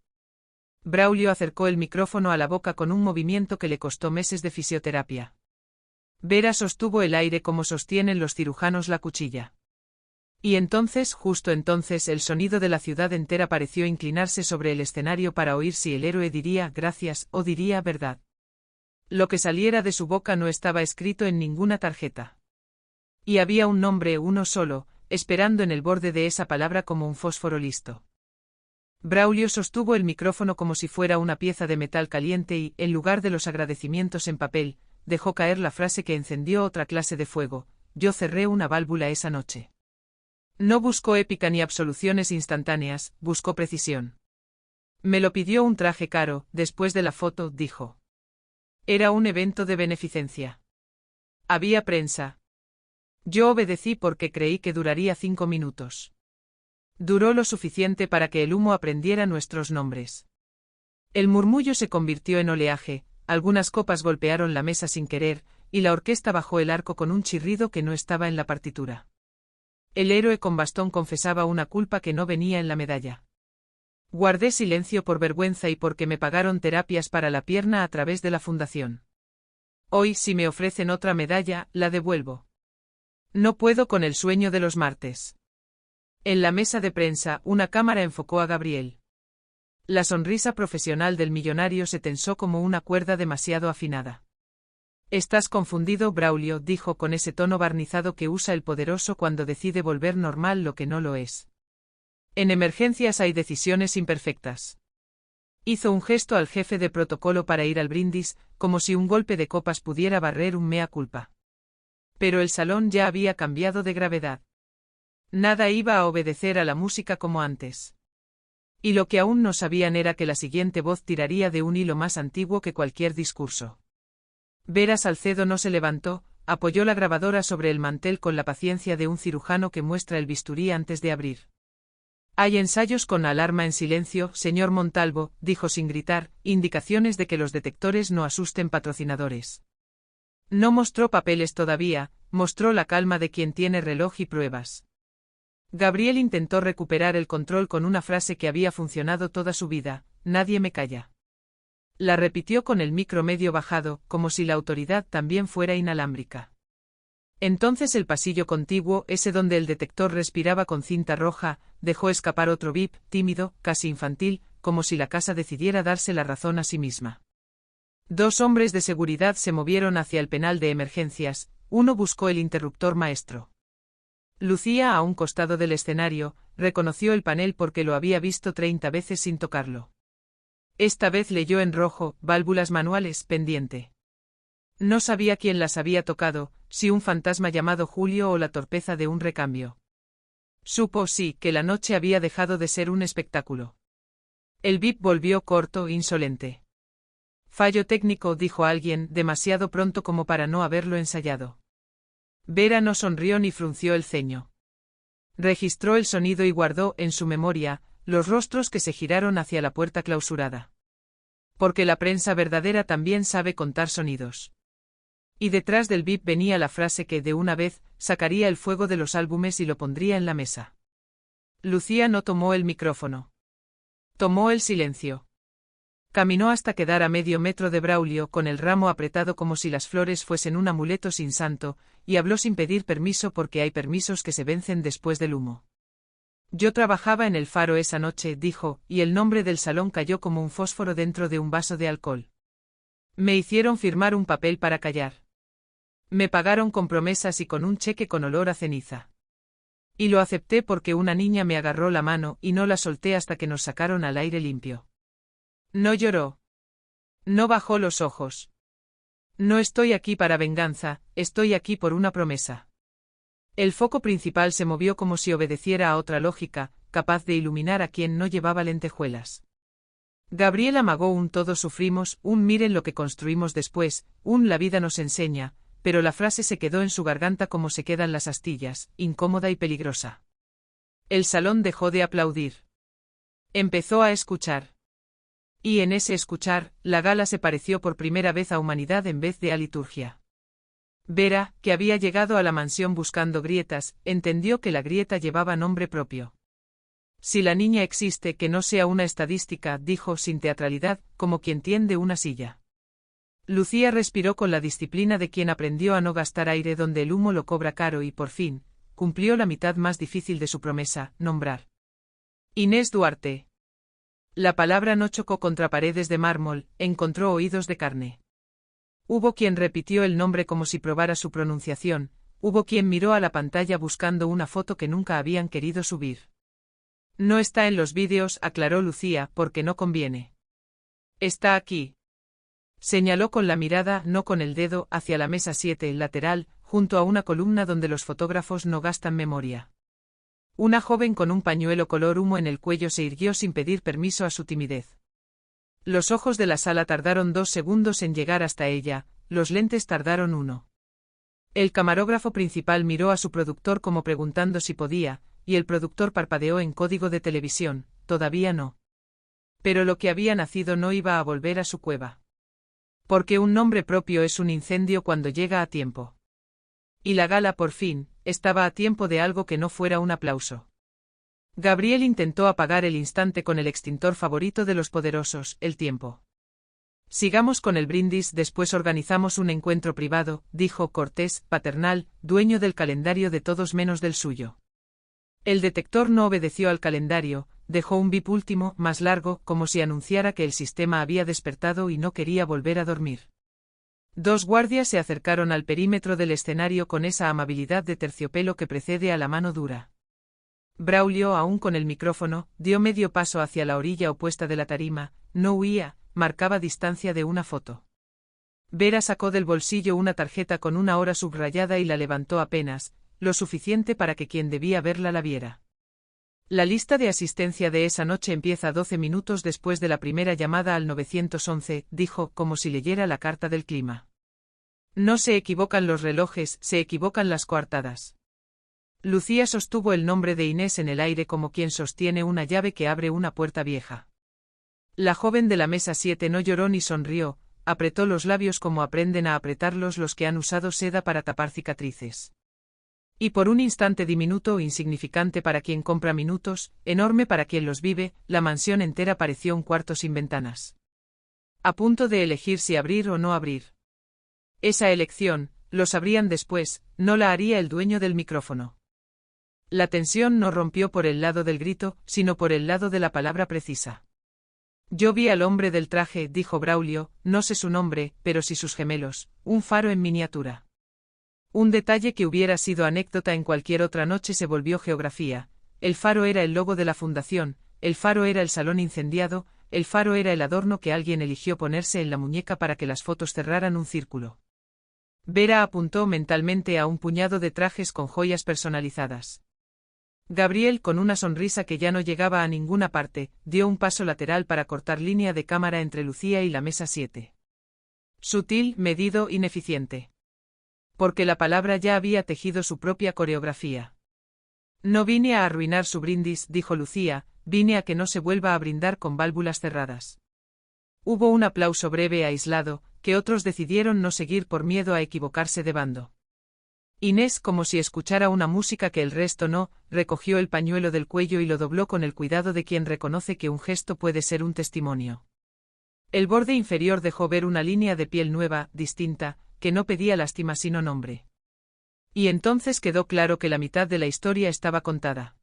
Braulio acercó el micrófono a la boca con un movimiento que le costó meses de fisioterapia. Vera sostuvo el aire como sostienen los cirujanos la cuchilla. Y entonces, justo entonces, el sonido de la ciudad entera pareció inclinarse sobre el escenario para oír si el héroe diría gracias o diría verdad. Lo que saliera de su boca no estaba escrito en ninguna tarjeta. Y había un nombre, uno solo, esperando en el borde de esa palabra como un fósforo listo. Braulio sostuvo el micrófono como si fuera una pieza de metal caliente y, en lugar de los agradecimientos en papel, dejó caer la frase que encendió otra clase de fuego: yo cerré una válvula esa noche. No buscó épica ni absoluciones instantáneas, buscó precisión. Me lo pidió un traje caro, después de la foto, dijo. Era un evento de beneficencia. Había prensa. Yo obedecí porque creí que duraría 5 minutos. Duró lo suficiente para que el humo aprendiera nuestros nombres. El murmullo se convirtió en oleaje, algunas copas golpearon la mesa sin querer, y la orquesta bajó el arco con un chirrido que no estaba en la partitura. El héroe con bastón confesaba una culpa que no venía en la medalla. Guardé silencio por vergüenza y porque me pagaron terapias para la pierna a través de la fundación. Hoy, si me ofrecen otra medalla, la devuelvo. No puedo con el sueño de los martes. En la mesa de prensa, una cámara enfocó a Gabriel. La sonrisa profesional del millonario se tensó como una cuerda demasiado afinada. Estás confundido, Braulio, dijo con ese tono barnizado que usa el poderoso cuando decide volver normal lo que no lo es. En emergencias hay decisiones imperfectas. Hizo un gesto al jefe de protocolo para ir al brindis, como si un golpe de copas pudiera barrer un mea culpa. Pero el salón ya había cambiado de gravedad. Nada iba a obedecer a la música como antes. Y lo que aún no sabían era que la siguiente voz tiraría de un hilo más antiguo que cualquier discurso. Vera Salcedo no se levantó, apoyó la grabadora sobre el mantel con la paciencia de un cirujano que muestra el bisturí antes de abrir. Hay ensayos con alarma en silencio, señor Montalvo, dijo sin gritar, indicaciones de que los detectores no asusten patrocinadores. No mostró papeles todavía, mostró la calma de quien tiene reloj y pruebas. Gabriel intentó recuperar el control con una frase que había funcionado toda su vida: nadie me calla. La repitió con el micro medio bajado, como si la autoridad también fuera inalámbrica. Entonces el pasillo contiguo, ese donde el detector respiraba con cinta roja, dejó escapar otro bip, tímido, casi infantil, como si la casa decidiera darse la razón a sí misma. Dos hombres de seguridad se movieron hacia el penal de emergencias, uno buscó el interruptor maestro. Lucía, a un costado del escenario, reconoció el panel porque lo había visto 30 veces sin tocarlo. Esta vez leyó en rojo: válvulas manuales, pendiente. No sabía quién las había tocado, si un fantasma llamado Julio o la torpeza de un recambio. Supo, sí, que la noche había dejado de ser un espectáculo. El bip volvió corto, insolente. Fallo técnico, dijo alguien, demasiado pronto como para no haberlo ensayado. Vera no sonrió ni frunció el ceño. Registró el sonido y guardó, en su memoria, los rostros que se giraron hacia la puerta clausurada. Porque la prensa verdadera también sabe contar sonidos. Y detrás del bip venía la frase que, de una vez, sacaría el fuego de los álbumes y lo pondría en la mesa. Lucía no tomó el micrófono. Tomó el silencio. Caminó hasta quedar a medio metro de Braulio con el ramo apretado como si las flores fuesen un amuleto sin santo, y habló sin pedir permiso porque hay permisos que se vencen después del humo. Yo trabajaba en el Faro esa noche, dijo, y el nombre del salón cayó como un fósforo dentro de un vaso de alcohol. Me hicieron firmar un papel para callar. Me pagaron con promesas y con un cheque con olor a ceniza. Y lo acepté porque una niña me agarró la mano y no la solté hasta que nos sacaron al aire limpio. No lloró. No bajó los ojos. No estoy aquí para venganza, estoy aquí por una promesa. El foco principal se movió como si obedeciera a otra lógica, capaz de iluminar a quien no llevaba lentejuelas. Gabriel amagó un todos sufrimos, un miren lo que construimos después, un la vida nos enseña, pero la frase se quedó en su garganta como se quedan las astillas, incómoda y peligrosa. El salón dejó de aplaudir. Empezó a escuchar. Y en ese escuchar, la gala se pareció por primera vez a humanidad en vez de a liturgia. Vera, que había llegado a la mansión buscando grietas, entendió que la grieta llevaba nombre propio. Si la niña existe, que no sea una estadística, dijo sin teatralidad, como quien tiende una silla. Lucía respiró con la disciplina de quien aprendió a no gastar aire donde el humo lo cobra caro y, por fin, cumplió la mitad más difícil de su promesa: nombrar. Inés Duarte. La palabra no chocó contra paredes de mármol, encontró oídos de carne. Hubo quien repitió el nombre como si probara su pronunciación, hubo quien miró a la pantalla buscando una foto que nunca habían querido subir. No está en los vídeos, aclaró Lucía, porque no conviene. Está aquí. Señaló con la mirada, no con el dedo, hacia la mesa 7, lateral, junto a una columna donde los fotógrafos no gastan memoria. Una joven con un pañuelo color humo en el cuello se irguió sin pedir permiso a su timidez. Los ojos de la sala tardaron 2 segundos en llegar hasta ella, los lentes tardaron 1. El camarógrafo principal miró a su productor como preguntando si podía, y el productor parpadeó en código de televisión: todavía no. Pero lo que había nacido no iba a volver a su cueva. Porque un nombre propio es un incendio cuando llega a tiempo. Y la gala, por fin, estaba a tiempo de algo que no fuera un aplauso. Gabriel intentó apagar el instante con el extintor favorito de los poderosos, el tiempo. Sigamos con el brindis, después organizamos un encuentro privado, dijo cortés, paternal, dueño del calendario de todos menos del suyo. El detector no obedeció al calendario, dejó un bip último, más largo, como si anunciara que el sistema había despertado y no quería volver a dormir. 2 guardias se acercaron al perímetro del escenario con esa amabilidad de terciopelo que precede a la mano dura. Braulio, aún con el micrófono, dio medio paso hacia la orilla opuesta de la tarima, no huía, marcaba distancia de una foto. Vera sacó del bolsillo una tarjeta con una hora subrayada y la levantó apenas, lo suficiente para que quien debía verla la viera. La lista de asistencia de esa noche empieza 12 minutos después de la primera llamada al 911, dijo, como si leyera la carta del clima. No se equivocan los relojes, se equivocan las coartadas. Lucía sostuvo el nombre de Inés en el aire como quien sostiene una llave que abre una puerta vieja. La joven de la mesa 7 no lloró ni sonrió, apretó los labios como aprenden a apretarlos los que han usado seda para tapar cicatrices. Y por un instante diminuto, insignificante para quien compra minutos, enorme para quien los vive, la mansión entera pareció un cuarto sin ventanas. A punto de elegir si abrir o no abrir. Esa elección, lo sabrían después, no la haría el dueño del micrófono. La tensión no rompió por el lado del grito, sino por el lado de la palabra precisa. Yo vi al hombre del traje, dijo Braulio, no sé su nombre, pero sí sus gemelos, un faro en miniatura. Un detalle que hubiera sido anécdota en cualquier otra noche se volvió geografía. El faro era el logo de la fundación, el faro era el salón incendiado, el faro era el adorno que alguien eligió ponerse en la muñeca para que las fotos cerraran un círculo. Vera apuntó mentalmente a un puñado de trajes con joyas personalizadas. Gabriel, con una sonrisa que ya no llegaba a ninguna parte, dio un paso lateral para cortar línea de cámara entre Lucía y la mesa 7. Sutil, medido, ineficiente. Porque la palabra ya había tejido su propia coreografía. No vine a arruinar su brindis, dijo Lucía, vine a que no se vuelva a brindar con válvulas cerradas. Hubo un aplauso breve aislado, que otros decidieron no seguir por miedo a equivocarse de bando. Inés, como si escuchara una música que el resto no, recogió el pañuelo del cuello y lo dobló con el cuidado de quien reconoce que un gesto puede ser un testimonio. El borde inferior dejó ver una línea de piel nueva, distinta, que no pedía lástima sino nombre. Y entonces quedó claro que la mitad de la historia estaba contada.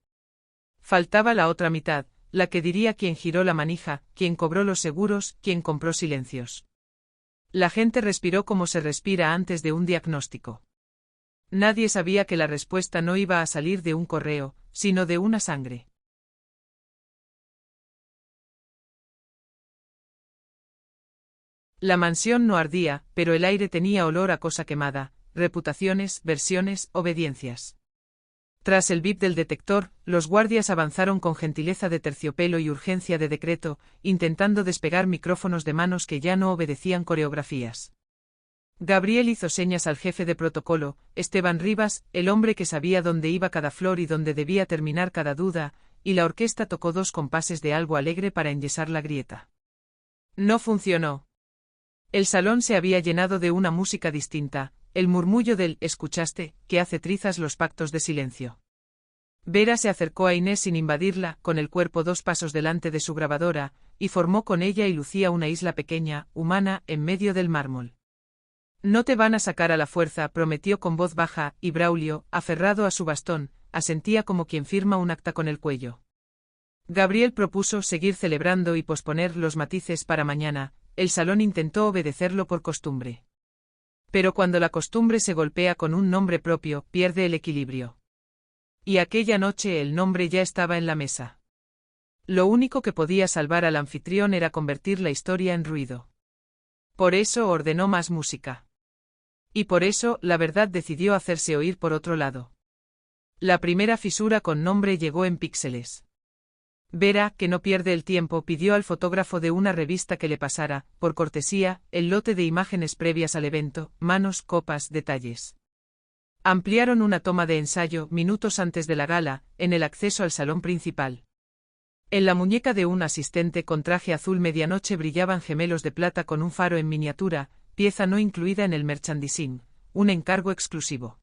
Faltaba la otra mitad, la que diría quien giró la manija, quien cobró los seguros, quien compró silencios. La gente respiró como se respira antes de un diagnóstico. Nadie sabía que la respuesta no iba a salir de un correo, sino de una sangre. La mansión no ardía, pero el aire tenía olor a cosa quemada, reputaciones, versiones, obediencias. Tras el bip del detector, los guardias avanzaron con gentileza de terciopelo y urgencia de decreto, intentando despegar micrófonos de manos que ya no obedecían coreografías. Gabriel hizo señas al jefe de protocolo, Esteban Rivas, el hombre que sabía dónde iba cada flor y dónde debía terminar cada duda, y la orquesta tocó 2 compases de algo alegre para enyesar la grieta. No funcionó. El salón se había llenado de una música distinta, el murmullo del «¿escuchaste?», que hace trizas los pactos de silencio. Vera se acercó a Inés sin invadirla, con el cuerpo 2 pasos delante de su grabadora, y formó con ella y Lucía una isla pequeña, humana, en medio del mármol. No te van a sacar a la fuerza, prometió con voz baja, y Braulio, aferrado a su bastón, asentía como quien firma un acta con el cuello. Gabriel propuso seguir celebrando y posponer los matices para mañana. El salón intentó obedecerlo por costumbre. Pero cuando la costumbre se golpea con un nombre propio, pierde el equilibrio. Y aquella noche el nombre ya estaba en la mesa. Lo único que podía salvar al anfitrión era convertir la historia en ruido. Por eso ordenó más música. Y por eso, la verdad decidió hacerse oír por otro lado. La primera fisura con nombre llegó en píxeles. Vera, que no pierde el tiempo, pidió al fotógrafo de una revista que le pasara, por cortesía, el lote de imágenes previas al evento, manos, copas, detalles. Ampliaron una toma de ensayo, minutos antes de la gala, en el acceso al salón principal. En la muñeca de un asistente con traje azul medianoche brillaban gemelos de plata con un faro en miniatura, pieza no incluida en el merchandising, un encargo exclusivo.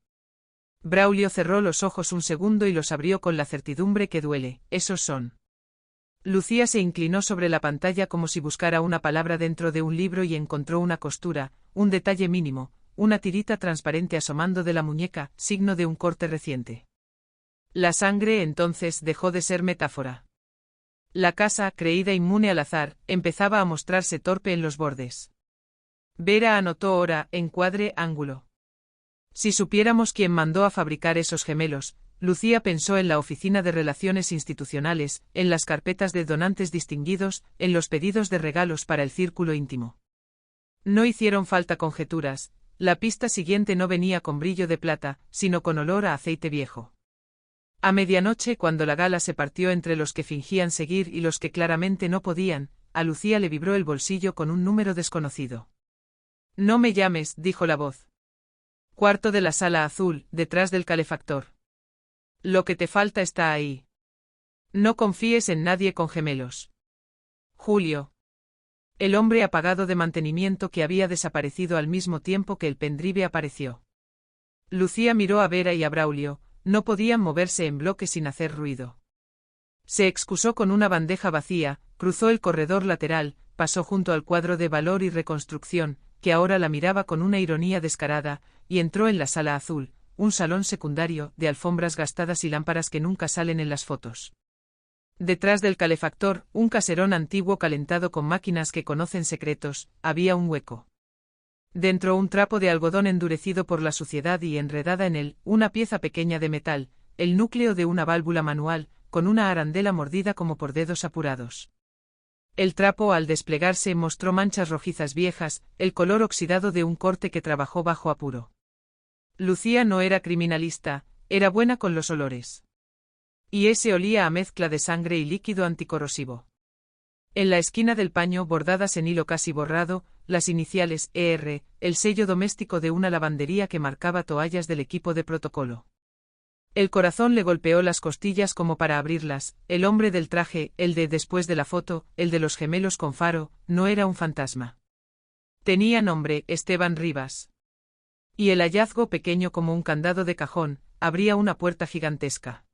Braulio cerró los ojos un segundo y los abrió con la certidumbre que duele, esos son. Lucía se inclinó sobre la pantalla como si buscara una palabra dentro de un libro y encontró una costura, un detalle mínimo, una tirita transparente asomando de la muñeca, signo de un corte reciente. La sangre entonces dejó de ser metáfora. La casa, creída inmune al azar, empezaba a mostrarse torpe en los bordes. Vera anotó hora, encuadre, ángulo. Si supiéramos quién mandó a fabricar esos gemelos, Lucía pensó en la oficina de relaciones institucionales, en las carpetas de donantes distinguidos, en los pedidos de regalos para el círculo íntimo. No hicieron falta conjeturas, la pista siguiente no venía con brillo de plata, sino con olor a aceite viejo. A medianoche, cuando la gala se partió entre los que fingían seguir y los que claramente no podían, a Lucía le vibró el bolsillo con un número desconocido. No me llames, dijo la voz. Cuarto de la sala azul, detrás del calefactor. Lo que te falta está ahí. No confíes en nadie con gemelos. Julio. El hombre apagado de mantenimiento que había desaparecido al mismo tiempo que el pendrive apareció. Lucía miró a Vera y a Braulio. No podían moverse en bloque sin hacer ruido. Se excusó con una bandeja vacía, cruzó el corredor lateral, pasó junto al cuadro de valor y reconstrucción, que ahora la miraba con una ironía descarada, y entró en la sala azul, un salón secundario, de alfombras gastadas y lámparas que nunca salen en las fotos. Detrás del calefactor, un caserón antiguo calentado con máquinas que conocen secretos, había un hueco. Dentro un trapo de algodón endurecido por la suciedad y enredada en él, una pieza pequeña de metal, el núcleo de una válvula manual, con una arandela mordida como por dedos apurados. El trapo al desplegarse mostró manchas rojizas viejas, el color oxidado de un corte que trabajó bajo apuro. Lucía no era criminalista, era buena con los olores. Y ese olía a mezcla de sangre y líquido anticorrosivo. En la esquina del paño, bordadas en hilo casi borrado, las iniciales ER, el sello doméstico de una lavandería que marcaba toallas del equipo de protocolo. El corazón le golpeó las costillas como para abrirlas. El hombre del traje, el de después de la foto, el de los gemelos con faro, no era un fantasma. Tenía nombre, Esteban Rivas. Y el hallazgo, pequeño como un candado de cajón, abría una puerta gigantesca.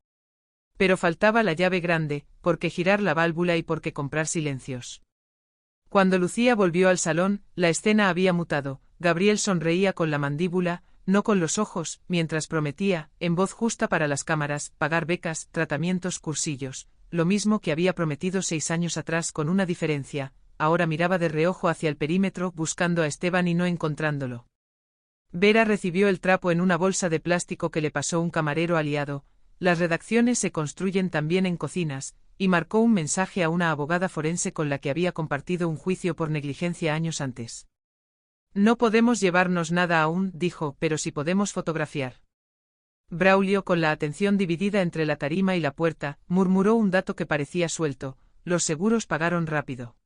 Pero faltaba la llave grande, por qué girar la válvula y por qué comprar silencios. Cuando Lucía volvió al salón, la escena había mutado. Gabriel sonreía con la mandíbula, no con los ojos, mientras prometía, en voz justa para las cámaras, pagar becas, tratamientos, cursillos, lo mismo que había prometido 6 años atrás con una diferencia. Ahora miraba de reojo hacia el perímetro buscando a Esteban y no encontrándolo. Vera recibió el trapo en una bolsa de plástico que le pasó un camarero aliado. Las redacciones se construyen también en cocinas, y marcó un mensaje a una abogada forense con la que había compartido un juicio por negligencia años antes. No podemos llevarnos nada aún, dijo, pero sí podemos fotografiar. Braulio, con la atención dividida entre la tarima y la puerta, murmuró un dato que parecía suelto: los seguros pagaron rápido.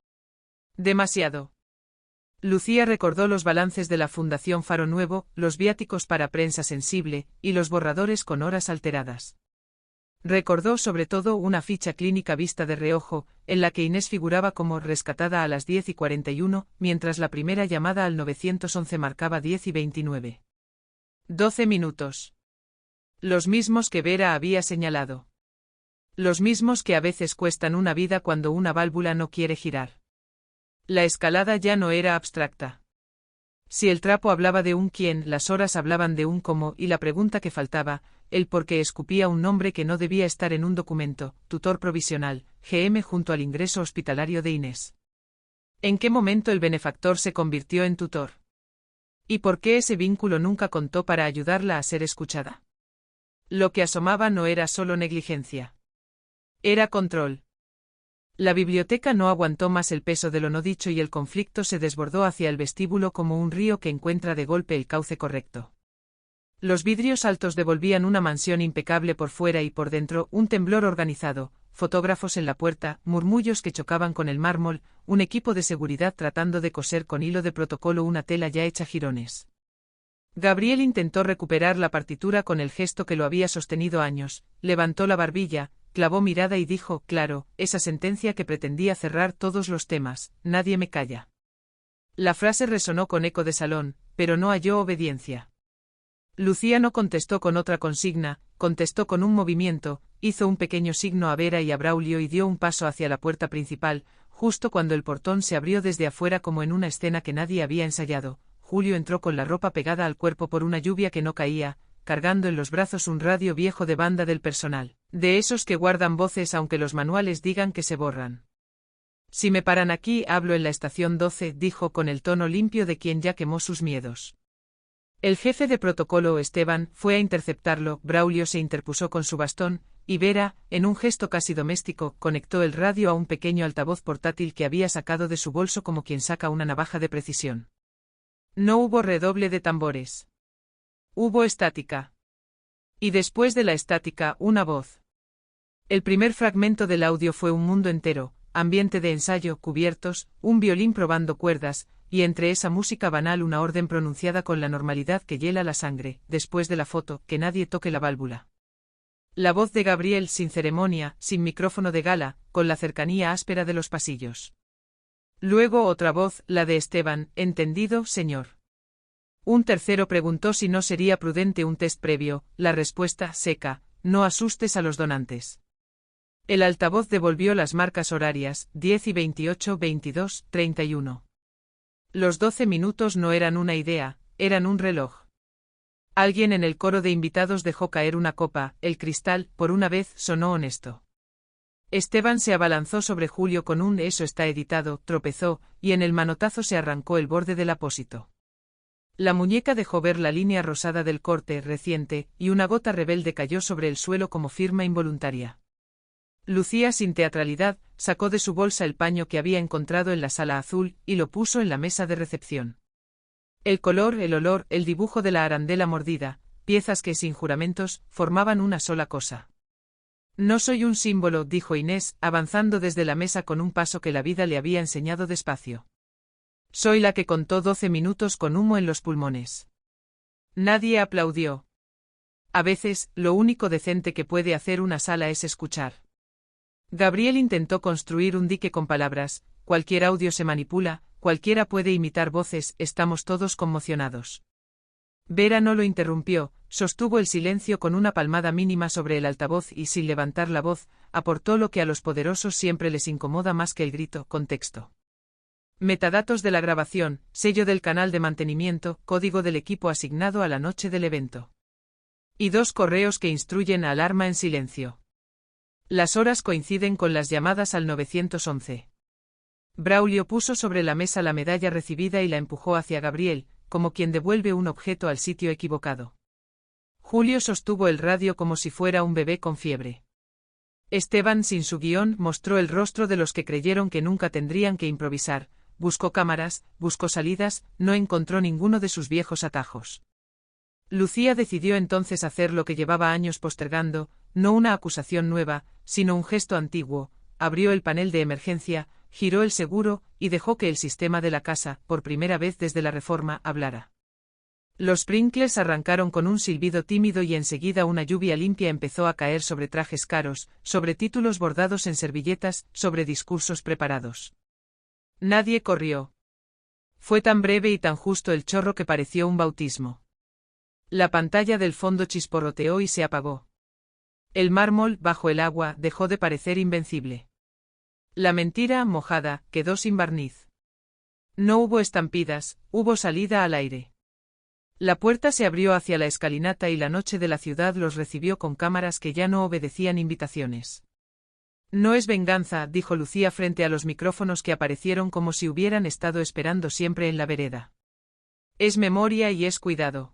Demasiado. Lucía recordó los balances de la Fundación Faro Nuevo, los viáticos para prensa sensible, y los borradores con horas alteradas. Recordó sobre todo una ficha clínica vista de reojo, en la que Inés figuraba como rescatada a las 10:41, mientras la primera llamada al 911 marcaba 10:29. 12 minutos. Los mismos que Vera había señalado. Los mismos que a veces cuestan una vida cuando una válvula no quiere girar. La escalada ya no era abstracta. Si el trapo hablaba de un quién, las horas hablaban de un cómo, y la pregunta que faltaba, el por qué, escupía un nombre que no debía estar en un documento: tutor provisional, GM, junto al ingreso hospitalario de Inés. ¿En qué momento el benefactor se convirtió en tutor? ¿Y por qué ese vínculo nunca contó para ayudarla a ser escuchada? Lo que asomaba no era solo negligencia. Era control. La biblioteca no aguantó más el peso de lo no dicho y el conflicto se desbordó hacia el vestíbulo como un río que encuentra de golpe el cauce correcto. Los vidrios altos devolvían una mansión impecable por fuera y por dentro, un temblor organizado, fotógrafos en la puerta, murmullos que chocaban con el mármol, un equipo de seguridad tratando de coser con hilo de protocolo una tela ya hecha jirones. Gabriel intentó recuperar la partitura con el gesto que lo había sostenido años, levantó la barbilla, clavó mirada y dijo, claro, esa sentencia que pretendía cerrar todos los temas: nadie me calla. La frase resonó con eco de salón, pero no halló obediencia. Lucía no contestó con otra consigna, contestó con un movimiento, hizo un pequeño signo a Vera y a Braulio y dio un paso hacia la puerta principal, justo cuando el portón se abrió desde afuera como en una escena que nadie había ensayado. Julio entró con la ropa pegada al cuerpo por una lluvia que no caía, cargando en los brazos un radio viejo de banda del personal, de esos que guardan voces aunque los manuales digan que se borran. Si me paran aquí, hablo en la estación 12, dijo con el tono limpio de quien ya quemó sus miedos. El jefe de protocolo, Esteban, fue a interceptarlo. Braulio se interpuso con su bastón, y Vera, en un gesto casi doméstico, conectó el radio a un pequeño altavoz portátil que había sacado de su bolso como quien saca una navaja de precisión. No hubo redoble de tambores. Hubo estática. Y después de la estática, una voz. El primer fragmento del audio fue un mundo entero, ambiente de ensayo, cubiertos, un violín probando cuerdas, y entre esa música banal una orden pronunciada con la normalidad que hiela la sangre, después de la foto, que nadie toque la válvula. La voz de Gabriel sin ceremonia, sin micrófono de gala, con la cercanía áspera de los pasillos. Luego otra voz, la de Esteban, ¿entendido, señor? Un tercero preguntó si no sería prudente un test previo, la respuesta, seca, no asustes a los donantes. El altavoz devolvió las marcas horarias, 10 y 28, 22, 31. Los 12 minutos no eran una idea, eran un reloj. Alguien en el coro de invitados dejó caer una copa, el cristal, por una vez, sonó honesto. Esteban se abalanzó sobre Julio con un «eso está editado», tropezó, y en el manotazo se arrancó el borde del apósito. La muñeca dejó ver la línea rosada del corte reciente, y una gota rebelde cayó sobre el suelo como firma involuntaria. Lucía sin teatralidad, sacó de su bolsa el paño que había encontrado en la sala azul, y lo puso en la mesa de recepción. El color, el olor, el dibujo de la arandela mordida, piezas que, sin juramentos, formaban una sola cosa. No soy un símbolo, dijo Inés, avanzando desde la mesa con un paso que la vida le había enseñado despacio. Soy la que contó 12 minutos con humo en los pulmones. Nadie aplaudió. A veces, lo único decente que puede hacer una sala es escuchar. Gabriel intentó construir un dique con palabras, cualquier audio se manipula, cualquiera puede imitar voces, estamos todos conmocionados. Vera no lo interrumpió, sostuvo el silencio con una palmada mínima sobre el altavoz y sin levantar la voz, aportó lo que a los poderosos siempre les incomoda más que el grito, contexto. Metadatos de la grabación, sello del canal de mantenimiento, código del equipo asignado a la noche del evento. Y 2 correos que instruyen a alarma en silencio. Las horas coinciden con las llamadas al 911. Braulio puso sobre la mesa la medalla recibida y la empujó hacia Gabriel, como quien devuelve un objeto al sitio equivocado. Julio sostuvo el radio como si fuera un bebé con fiebre. Esteban, sin su guión, mostró el rostro de los que creyeron que nunca tendrían que improvisar, buscó cámaras, buscó salidas, no encontró ninguno de sus viejos atajos. Lucía decidió entonces hacer lo que llevaba años postergando, no una acusación nueva, sino un gesto antiguo, abrió el panel de emergencia, giró el seguro, y dejó que el sistema de la casa, por primera vez desde la reforma, hablara. Los sprinklers arrancaron con un silbido tímido y enseguida una lluvia limpia empezó a caer sobre trajes caros, sobre títulos bordados en servilletas, sobre discursos preparados. Nadie corrió. Fue tan breve y tan justo el chorro que pareció un bautismo. La pantalla del fondo chisporroteó y se apagó. El mármol, bajo el agua, dejó de parecer invencible. La mentira, mojada, quedó sin barniz. No hubo estampidas, hubo salida al aire. La puerta se abrió hacia la escalinata y la noche de la ciudad los recibió con cámaras que ya no obedecían invitaciones. No es venganza, dijo Lucía frente a los micrófonos que aparecieron como si hubieran estado esperando siempre en la vereda. Es memoria y es cuidado.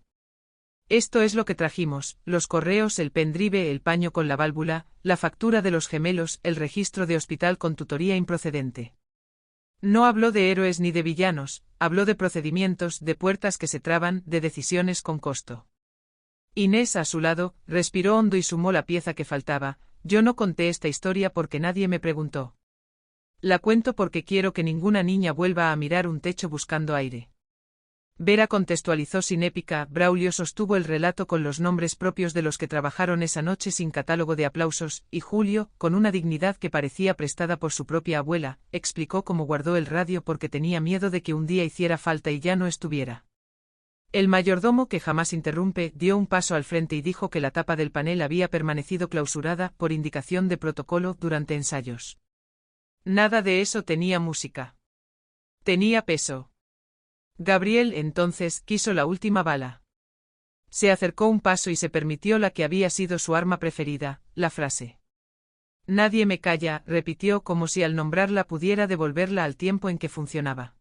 Esto es lo que trajimos, los correos, el pendrive, el paño con la válvula, la factura de los gemelos, el registro de hospital con tutoría improcedente. No habló de héroes ni de villanos, habló de procedimientos, de puertas que se traban, de decisiones con costo. Inés, a su lado, respiró hondo y sumó la pieza que faltaba. Yo no conté esta historia porque nadie me preguntó. La cuento porque quiero que ninguna niña vuelva a mirar un techo buscando aire. Vera contextualizó sin épica, Braulio sostuvo el relato con los nombres propios de los que trabajaron esa noche sin catálogo de aplausos, y Julio, con una dignidad que parecía prestada por su propia abuela, explicó cómo guardó el radio porque tenía miedo de que un día hiciera falta y ya no estuviera. El mayordomo, que jamás interrumpe, dio un paso al frente y dijo que la tapa del panel había permanecido clausurada, por indicación de protocolo, durante ensayos. Nada de eso tenía música. Tenía peso. Gabriel, entonces, quiso la última bala. Se acercó un paso y se permitió la que había sido su arma preferida, la frase. Nadie me calla, repitió como si al nombrarla pudiera devolverla al tiempo en que funcionaba.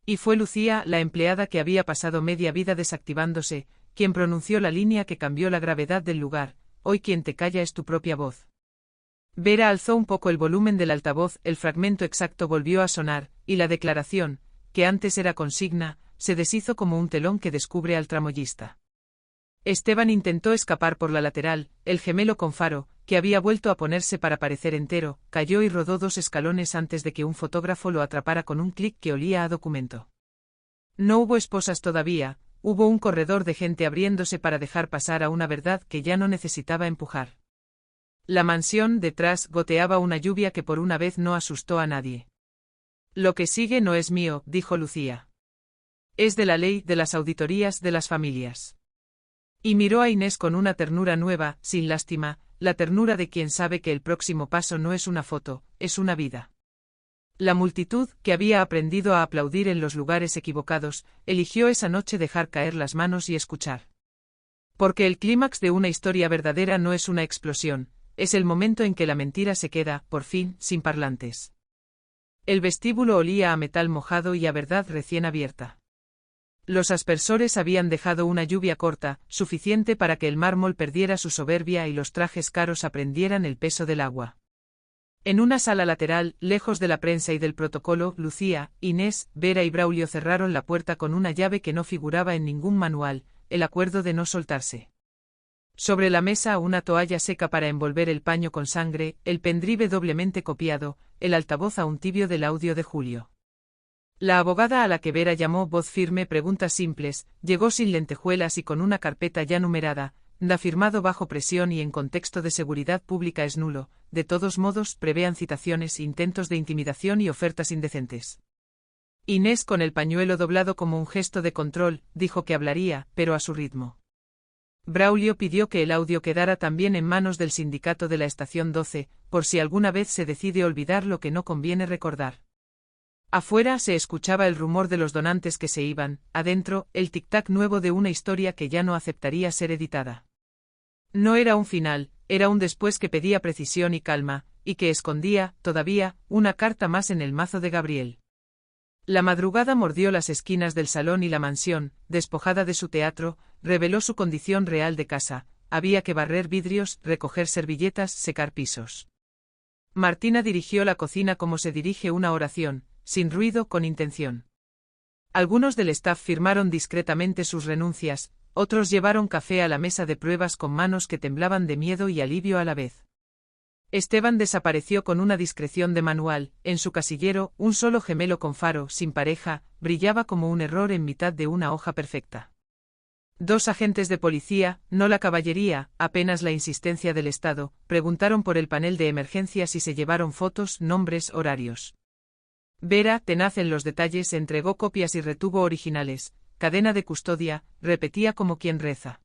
Y fue Lucía, la empleada que había pasado media vida desactivándose, quien pronunció la línea que cambió la gravedad del lugar: hoy quien te calla es tu propia voz. Vera alzó un poco el volumen del altavoz, el fragmento exacto volvió a sonar, y la declaración, que antes era consigna, se deshizo como un telón que descubre al tramoyista. Esteban intentó escapar por la lateral, el gemelo con faro, que había vuelto a ponerse para parecer entero, cayó y rodó 2 escalones antes de que un fotógrafo lo atrapara con un clic que olía a documento. No hubo esposas todavía, hubo un corredor de gente abriéndose para dejar pasar a una verdad que ya no necesitaba empujar. La mansión, detrás, goteaba una lluvia que por una vez no asustó a nadie. Lo que sigue no es mío, dijo Lucía. Es de la ley, de las auditorías, de las familias. Y miró a Inés con una ternura nueva, sin lástima, la ternura de quien sabe que el próximo paso no es una foto, es una vida. La multitud, que había aprendido a aplaudir en los lugares equivocados, eligió esa noche dejar caer las manos y escuchar. Porque el clímax de una historia verdadera no es una explosión, es el momento en que la mentira se queda, por fin, sin parlantes. El vestíbulo olía a metal mojado y a verdad recién abierta. Los aspersores habían dejado una lluvia corta, suficiente para que el mármol perdiera su soberbia y los trajes caros aprendieran el peso del agua. En una sala lateral, lejos de la prensa y del protocolo, Lucía, Inés, Vera y Braulio cerraron la puerta con una llave que no figuraba en ningún manual, el acuerdo de no soltarse. Sobre la mesa una toalla seca para envolver el paño con sangre, el pendrive doblemente copiado, el altavoz aún tibio del audio de Julio. La abogada a la que Vera llamó voz firme preguntas simples, llegó sin lentejuelas y con una carpeta ya numerada, da firmado bajo presión y en contexto de seguridad pública es nulo, de todos modos prevean citaciones, intentos de intimidación y ofertas indecentes. Inés con el pañuelo doblado como un gesto de control, dijo que hablaría, pero a su ritmo. Braulio pidió que el audio quedara también en manos del sindicato de la estación 12, por si alguna vez se decide olvidar lo que no conviene recordar. Afuera se escuchaba el rumor de los donantes que se iban, adentro, el tic-tac nuevo de una historia que ya no aceptaría ser editada. No era un final, era un después que pedía precisión y calma, y que escondía, todavía, una carta más en el mazo de Gabriel. La madrugada mordió las esquinas del salón y la mansión, despojada de su teatro, reveló su condición real de casa: había que barrer vidrios, recoger servilletas, secar pisos. Martina dirigió la cocina como se dirige una oración, sin ruido, con intención. Algunos del staff firmaron discretamente sus renuncias, otros llevaron café a la mesa de pruebas con manos que temblaban de miedo y alivio a la vez. Esteban desapareció con una discreción de manual, en su casillero, un solo gemelo con faro, sin pareja, brillaba como un error en mitad de una hoja perfecta. 2 agentes de policía, no la caballería, apenas la insistencia del Estado, preguntaron por el panel de emergencias y se llevaron fotos, nombres, horarios. Vera, tenaz en los detalles, entregó copias y retuvo originales. Cadena de custodia, repetía como quien reza.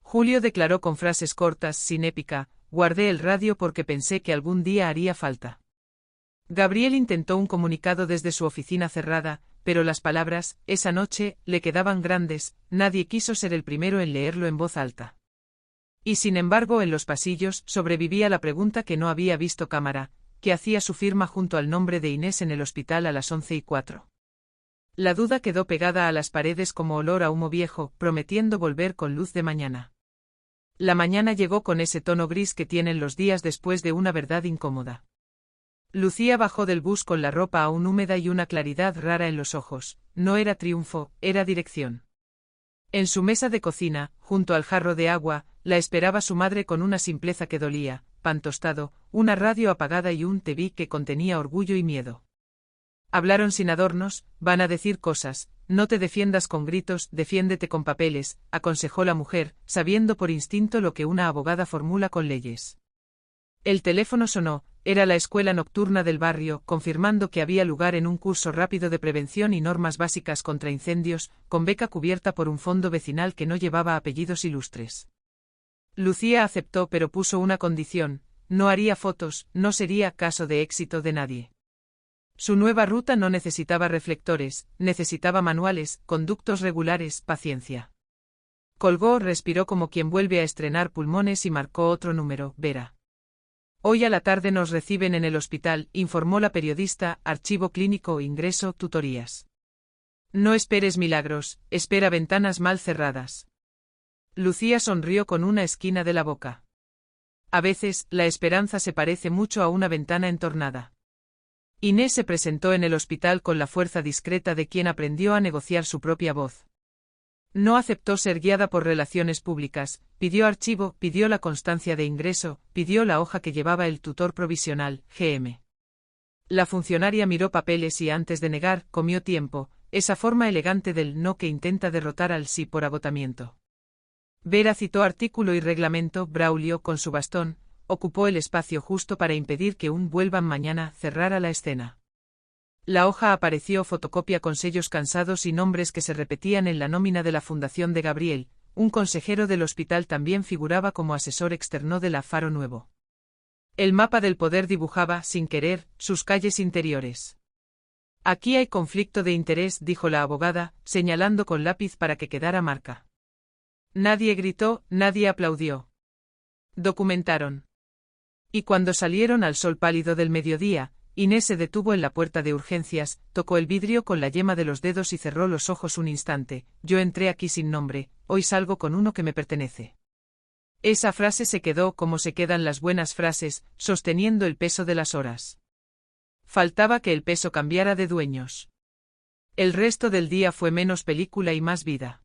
Julio declaró con frases cortas, sin épica: guardé el radio porque pensé que algún día haría falta. Gabriel intentó un comunicado desde su oficina cerrada, pero las palabras, esa noche, le quedaban grandes, nadie quiso ser el primero en leerlo en voz alta. Y sin embargo en los pasillos sobrevivía la pregunta que no había visto cámara: ¿qué hacía su firma junto al nombre de Inés en el hospital a las 11:04? La duda quedó pegada a las paredes como olor a humo viejo, prometiendo volver con luz de mañana. La mañana llegó con ese tono gris que tienen los días después de una verdad incómoda. Lucía bajó del bus con la ropa aún húmeda y una claridad rara en los ojos. No era triunfo, era dirección. En su mesa de cocina, junto al jarro de agua, la esperaba su madre con una simpleza que dolía: pan tostado, una radio apagada y un TV que contenía orgullo y miedo. Hablaron sin adornos: van a decir cosas, no te defiendas con gritos, defiéndete con papeles, aconsejó la mujer, sabiendo por instinto lo que una abogada formula con leyes. El teléfono sonó, era la escuela nocturna del barrio, confirmando que había lugar en un curso rápido de prevención y normas básicas contra incendios, con beca cubierta por un fondo vecinal que no llevaba apellidos ilustres. Lucía aceptó, pero puso una condición: no haría fotos, no sería caso de éxito de nadie. Su nueva ruta no necesitaba reflectores, necesitaba manuales, conductos regulares, paciencia. Colgó, respiró como quien vuelve a estrenar pulmones y marcó otro número: Vera. Hoy a la tarde nos reciben en el hospital, informó la periodista. Archivo clínico, ingreso, tutorías. No esperes milagros, espera ventanas mal cerradas. Lucía sonrió con una esquina de la boca. A veces, la esperanza se parece mucho a una ventana entornada. Inés se presentó en el hospital con la fuerza discreta de quien aprendió a negociar su propia voz. No aceptó ser guiada por relaciones públicas, pidió archivo, pidió la constancia de ingreso, pidió la hoja que llevaba el tutor provisional, GM. La funcionaria miró papeles y antes de negar, comió tiempo, esa forma elegante del no que intenta derrotar al sí por agotamiento. Vera citó artículo y reglamento, Braulio, con su bastón, ocupó el espacio justo para impedir que un vuelvan mañana cerrara la escena. La hoja apareció fotocopia con sellos cansados y nombres que se repetían en la nómina de la fundación de Gabriel, un consejero del hospital también figuraba como asesor externo de la Faro Nuevo. El mapa del poder dibujaba, sin querer, sus calles interiores. Aquí hay conflicto de interés, dijo la abogada, señalando con lápiz para que quedara marca. Nadie gritó, nadie aplaudió. Documentaron. Y cuando salieron al sol pálido del mediodía, Inés se detuvo en la puerta de urgencias, tocó el vidrio con la yema de los dedos y cerró los ojos un instante. Yo entré aquí sin nombre, hoy salgo con uno que me pertenece. Esa frase se quedó como se quedan las buenas frases, sosteniendo el peso de las horas. Faltaba que el peso cambiara de dueños. El resto del día fue menos película y más vida.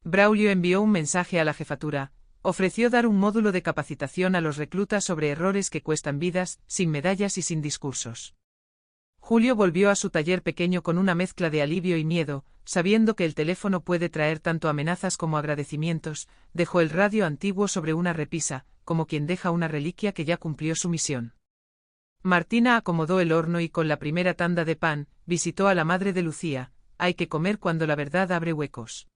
Braulio envió un mensaje a la jefatura, ofreció dar un módulo de capacitación a los reclutas sobre errores que cuestan vidas, sin medallas y sin discursos. Julio volvió a su taller pequeño con una mezcla de alivio y miedo, sabiendo que el teléfono puede traer tanto amenazas como agradecimientos, dejó el radio antiguo sobre una repisa, como quien deja una reliquia que ya cumplió su misión. Martina acomodó el horno y con la primera tanda de pan, visitó a la madre de Lucía, hay que comer cuando la verdad abre huecos.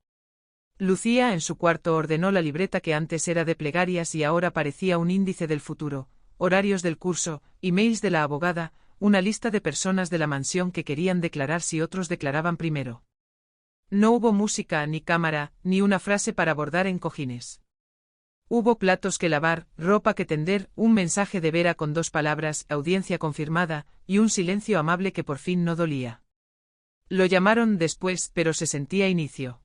Lucía en su cuarto ordenó la libreta que antes era de plegarias y ahora parecía un índice del futuro, horarios del curso, emails de la abogada, una lista de personas de la mansión que querían declarar si otros declaraban primero. No hubo música ni cámara, ni una frase para bordar en cojines. Hubo platos que lavar, ropa que tender, un mensaje de Vera con 2 palabras, audiencia confirmada, y un silencio amable que por fin no dolía. Lo llamaron después, pero se sentía inicio.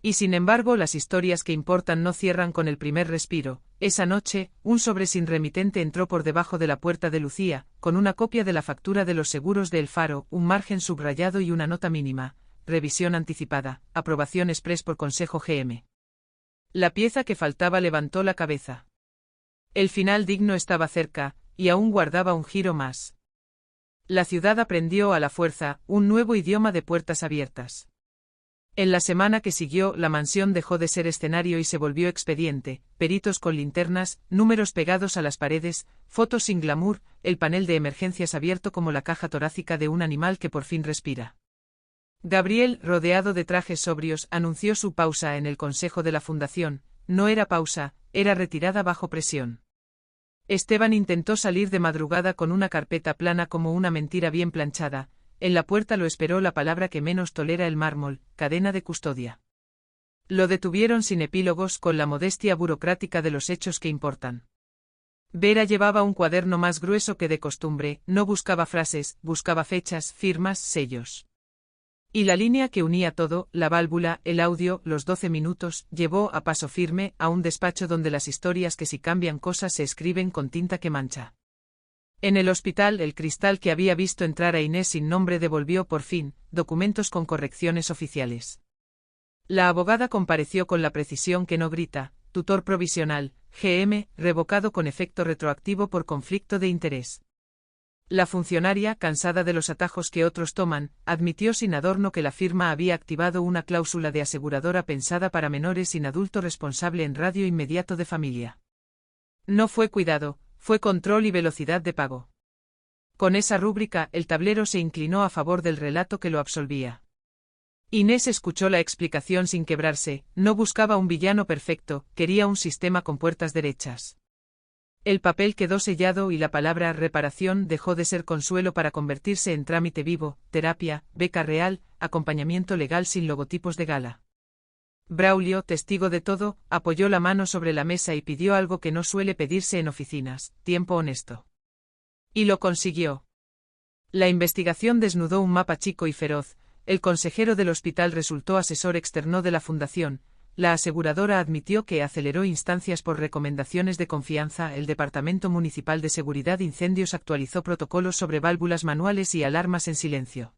Y sin embargo las historias que importan no cierran con el primer respiro. Esa noche, un sobre sin remitente entró por debajo de la puerta de Lucía, con una copia de la factura de los seguros de El Faro, un margen subrayado y una nota mínima, revisión anticipada, aprobación express por Consejo GM. La pieza que faltaba levantó la cabeza. El final digno estaba cerca, y aún guardaba un giro más. La ciudad aprendió a la fuerza, un nuevo idioma de puertas abiertas. En la semana que siguió, la mansión dejó de ser escenario y se volvió expediente, peritos con linternas, números pegados a las paredes, fotos sin glamour, el panel de emergencias abierto como la caja torácica de un animal que por fin respira. Gabriel, rodeado de trajes sobrios, anunció su pausa en el consejo de la fundación. No era pausa, era retirada bajo presión. Esteban intentó salir de madrugada con una carpeta plana como una mentira bien planchada. En la puerta lo esperó la palabra que menos tolera el mármol, cadena de custodia. Lo detuvieron sin epílogos, con la modestia burocrática de los hechos que importan. Vera llevaba un cuaderno más grueso que de costumbre, no buscaba frases, buscaba fechas, firmas, sellos. Y la línea que unía todo, la válvula, el audio, los 12 minutos, llevó a paso firme a un despacho donde las historias que si cambian cosas se escriben con tinta que mancha. En el hospital, el cristal que había visto entrar a Inés sin nombre devolvió por fin, documentos con correcciones oficiales. La abogada compareció con la precisión que no grita, tutor provisional, GM, revocado con efecto retroactivo por conflicto de interés. La funcionaria, cansada de los atajos que otros toman, admitió sin adorno que la firma había activado una cláusula de aseguradora pensada para menores sin adulto responsable en radio inmediato de familia. No fue cuidado, fue control y velocidad de pago. Con esa rúbrica, el tablero se inclinó a favor del relato que lo absolvía. Inés escuchó la explicación sin quebrarse, no buscaba un villano perfecto, quería un sistema con puertas derechas. El papel quedó sellado y la palabra reparación dejó de ser consuelo para convertirse en trámite vivo, terapia, beca real, acompañamiento legal sin logotipos de gala. Braulio, testigo de todo, apoyó la mano sobre la mesa y pidió algo que no suele pedirse en oficinas, tiempo honesto. Y lo consiguió. La investigación desnudó un mapa chico y feroz, el consejero del hospital resultó asesor externo de la fundación. La aseguradora admitió que aceleró instancias por recomendaciones de confianza. El Departamento Municipal de Seguridad Incendios actualizó protocolos sobre válvulas manuales y alarmas en silencio.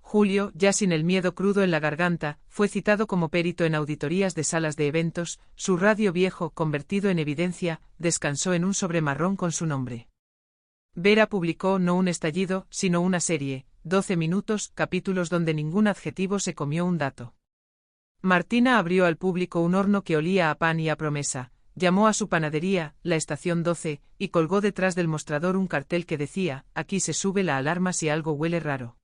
Julio, ya sin el miedo crudo en la garganta, fue citado como perito en auditorías de salas de eventos. Su radio viejo, convertido en evidencia, descansó en un sobre marrón con su nombre. Vera publicó no un estallido, sino una serie, 12 minutos, capítulos donde ningún adjetivo se comió un dato. Martina abrió al público un horno que olía a pan y a promesa, llamó a su panadería, la estación 12, y colgó detrás del mostrador un cartel que decía, aquí se sube la alarma si algo huele raro.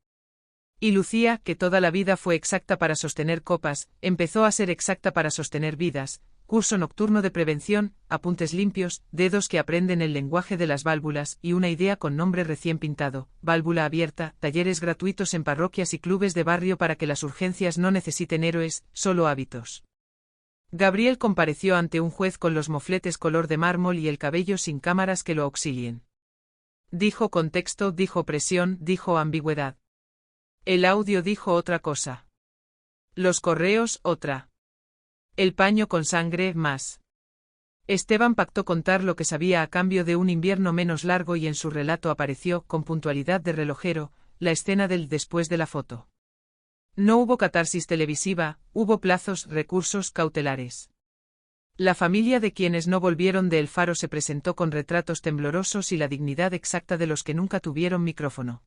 Y Lucía, que toda la vida fue exacta para sostener copas, empezó a ser exacta para sostener vidas. Curso nocturno de prevención, apuntes limpios, dedos que aprenden el lenguaje de las válvulas y una idea con nombre recién pintado, válvula abierta, talleres gratuitos en parroquias y clubes de barrio para que las urgencias no necesiten héroes, solo hábitos. Gabriel compareció ante un juez con los mofletes color de mármol y el cabello sin cámaras que lo auxilien. Dijo contexto, dijo presión, dijo ambigüedad. El audio dijo otra cosa. Los correos, otra. El paño con sangre, más. Esteban pactó contar lo que sabía a cambio de un invierno menos largo y en su relato apareció, con puntualidad de relojero, la escena del después de la foto. No hubo catarsis televisiva, hubo plazos, recursos cautelares. La familia de quienes no volvieron de El Faro se presentó con retratos temblorosos y la dignidad exacta de los que nunca tuvieron micrófono.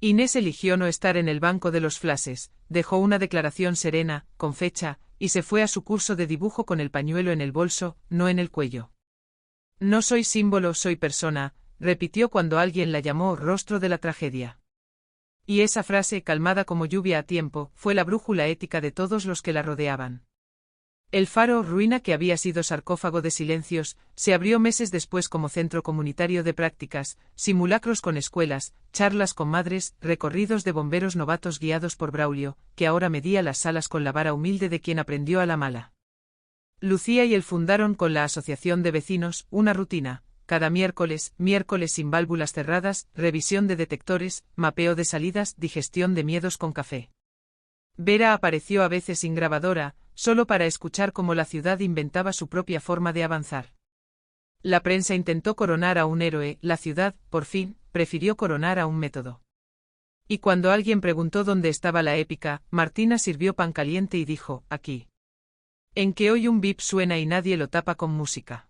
Inés eligió no estar en el banco de los flashes, dejó una declaración serena, con fecha, y se fue a su curso de dibujo con el pañuelo en el bolso, no en el cuello. No soy símbolo, soy persona, repitió cuando alguien la llamó rostro de la tragedia. Y esa frase, calmada como lluvia a tiempo, fue la brújula ética de todos los que la rodeaban. El Faro, ruina que había sido sarcófago de silencios, se abrió meses después como centro comunitario de prácticas, simulacros con escuelas, charlas con madres, recorridos de bomberos novatos guiados por Braulio, que ahora medía las salas con la vara humilde de quien aprendió a la mala. Lucía y él fundaron con la Asociación de Vecinos una rutina, cada miércoles sin válvulas cerradas, revisión de detectores, mapeo de salidas, digestión de miedos con café. Vera apareció a veces sin grabadora, solo para escuchar cómo la ciudad inventaba su propia forma de avanzar. La prensa intentó coronar a un héroe, la ciudad, por fin, prefirió coronar a un método. Y cuando alguien preguntó dónde estaba la épica, Martina sirvió pan caliente y dijo, aquí. En que hoy un bip suena y nadie lo tapa con música.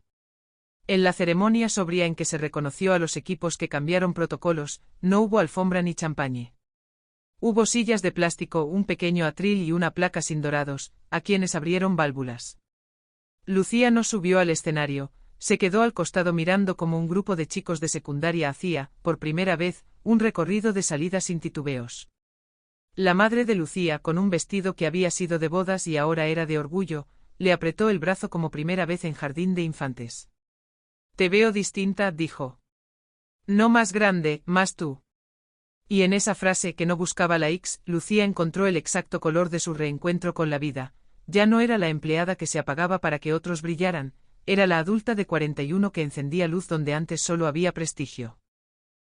En la ceremonia sobria en que se reconoció a los equipos que cambiaron protocolos, no hubo alfombra ni champañe. Hubo sillas de plástico, un pequeño atril y una placa sin dorados, a quienes abrieron válvulas. Lucía no subió al escenario, se quedó al costado mirando como un grupo de chicos de secundaria hacía, por primera vez, un recorrido de salida sin titubeos. La madre de Lucía, con un vestido que había sido de bodas y ahora era de orgullo, le apretó el brazo como primera vez en jardín de infantes. Te veo distinta, dijo. No más grande, más tú. Y en esa frase que no buscaba la X, Lucía encontró el exacto color de su reencuentro con la vida. Ya no era la empleada que se apagaba para que otros brillaran, era la adulta de 41 que encendía luz donde antes solo había prestigio.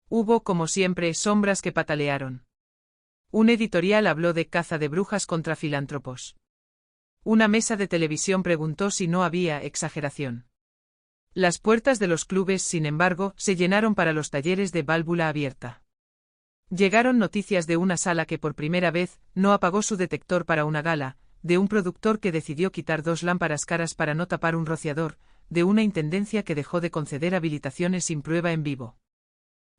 Hubo, como siempre, sombras que patalearon. Un editorial habló de caza de brujas contra filántropos. Una mesa de televisión preguntó si no había exageración. Las puertas de los clubes, sin embargo, se llenaron para los talleres de válvula abierta. Llegaron noticias de una sala que por primera vez no apagó su detector para una gala, de un productor que decidió quitar 2 lámparas caras para no tapar un rociador, de una intendencia que dejó de conceder habilitaciones sin prueba en vivo.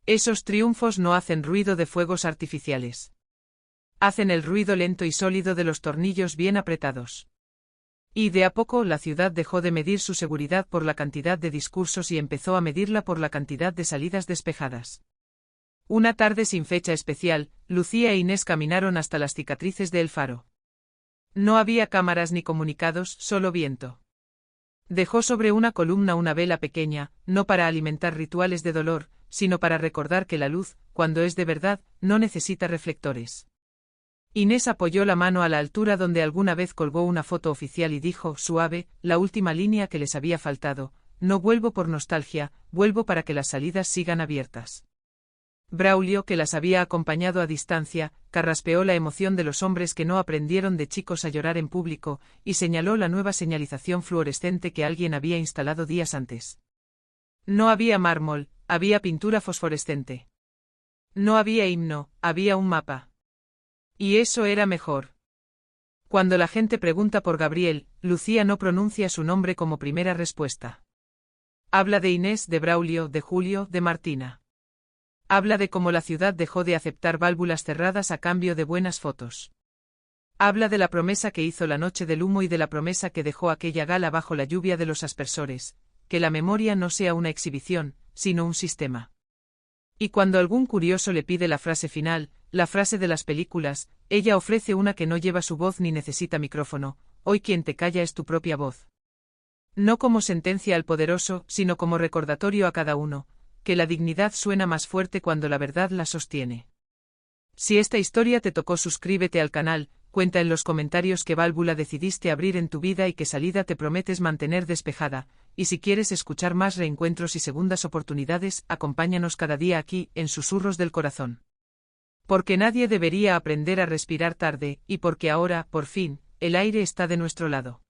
Esos triunfos no hacen ruido de fuegos artificiales. Hacen el ruido lento y sólido de los tornillos bien apretados. Y de a poco la ciudad dejó de medir su seguridad por la cantidad de discursos y empezó a medirla por la cantidad de salidas despejadas. Una tarde sin fecha especial, Lucía e Inés caminaron hasta las cicatrices de El Faro. No había cámaras ni comunicados, solo viento. Dejó sobre una columna una vela pequeña, no para alimentar rituales de dolor, sino para recordar que la luz, cuando es de verdad, no necesita reflectores. Inés apoyó la mano a la altura donde alguna vez colgó una foto oficial y dijo, suave, la última línea que les había faltado, no vuelvo por nostalgia, vuelvo para que las salidas sigan abiertas. Braulio, que las había acompañado a distancia, carraspeó la emoción de los hombres que no aprendieron de chicos a llorar en público, y señaló la nueva señalización fluorescente que alguien había instalado días antes. No había mármol, había pintura fosforescente. No había himno, había un mapa. Y eso era mejor. Cuando la gente pregunta por Gabriel, Lucía no pronuncia su nombre como primera respuesta. Habla de Inés, de Braulio, de Julio, de Martina. Habla de cómo la ciudad dejó de aceptar válvulas cerradas a cambio de buenas fotos. Habla de la promesa que hizo la noche del humo y de la promesa que dejó aquella gala bajo la lluvia de los aspersores, que la memoria no sea una exhibición, sino un sistema. Y cuando algún curioso le pide la frase final, la frase de las películas, ella ofrece una que no lleva su voz ni necesita micrófono: hoy quien te calla es tu propia voz. No como sentencia al poderoso, sino como recordatorio a cada uno, que la dignidad suena más fuerte cuando la verdad la sostiene. Si esta historia te tocó, suscríbete al canal, cuenta en los comentarios qué válvula decidiste abrir en tu vida y qué salida te prometes mantener despejada, y si quieres escuchar más reencuentros y segundas oportunidades, acompáñanos cada día aquí, en Susurros del Corazón. Porque nadie debería aprender a respirar tarde, y porque ahora, por fin, el aire está de nuestro lado.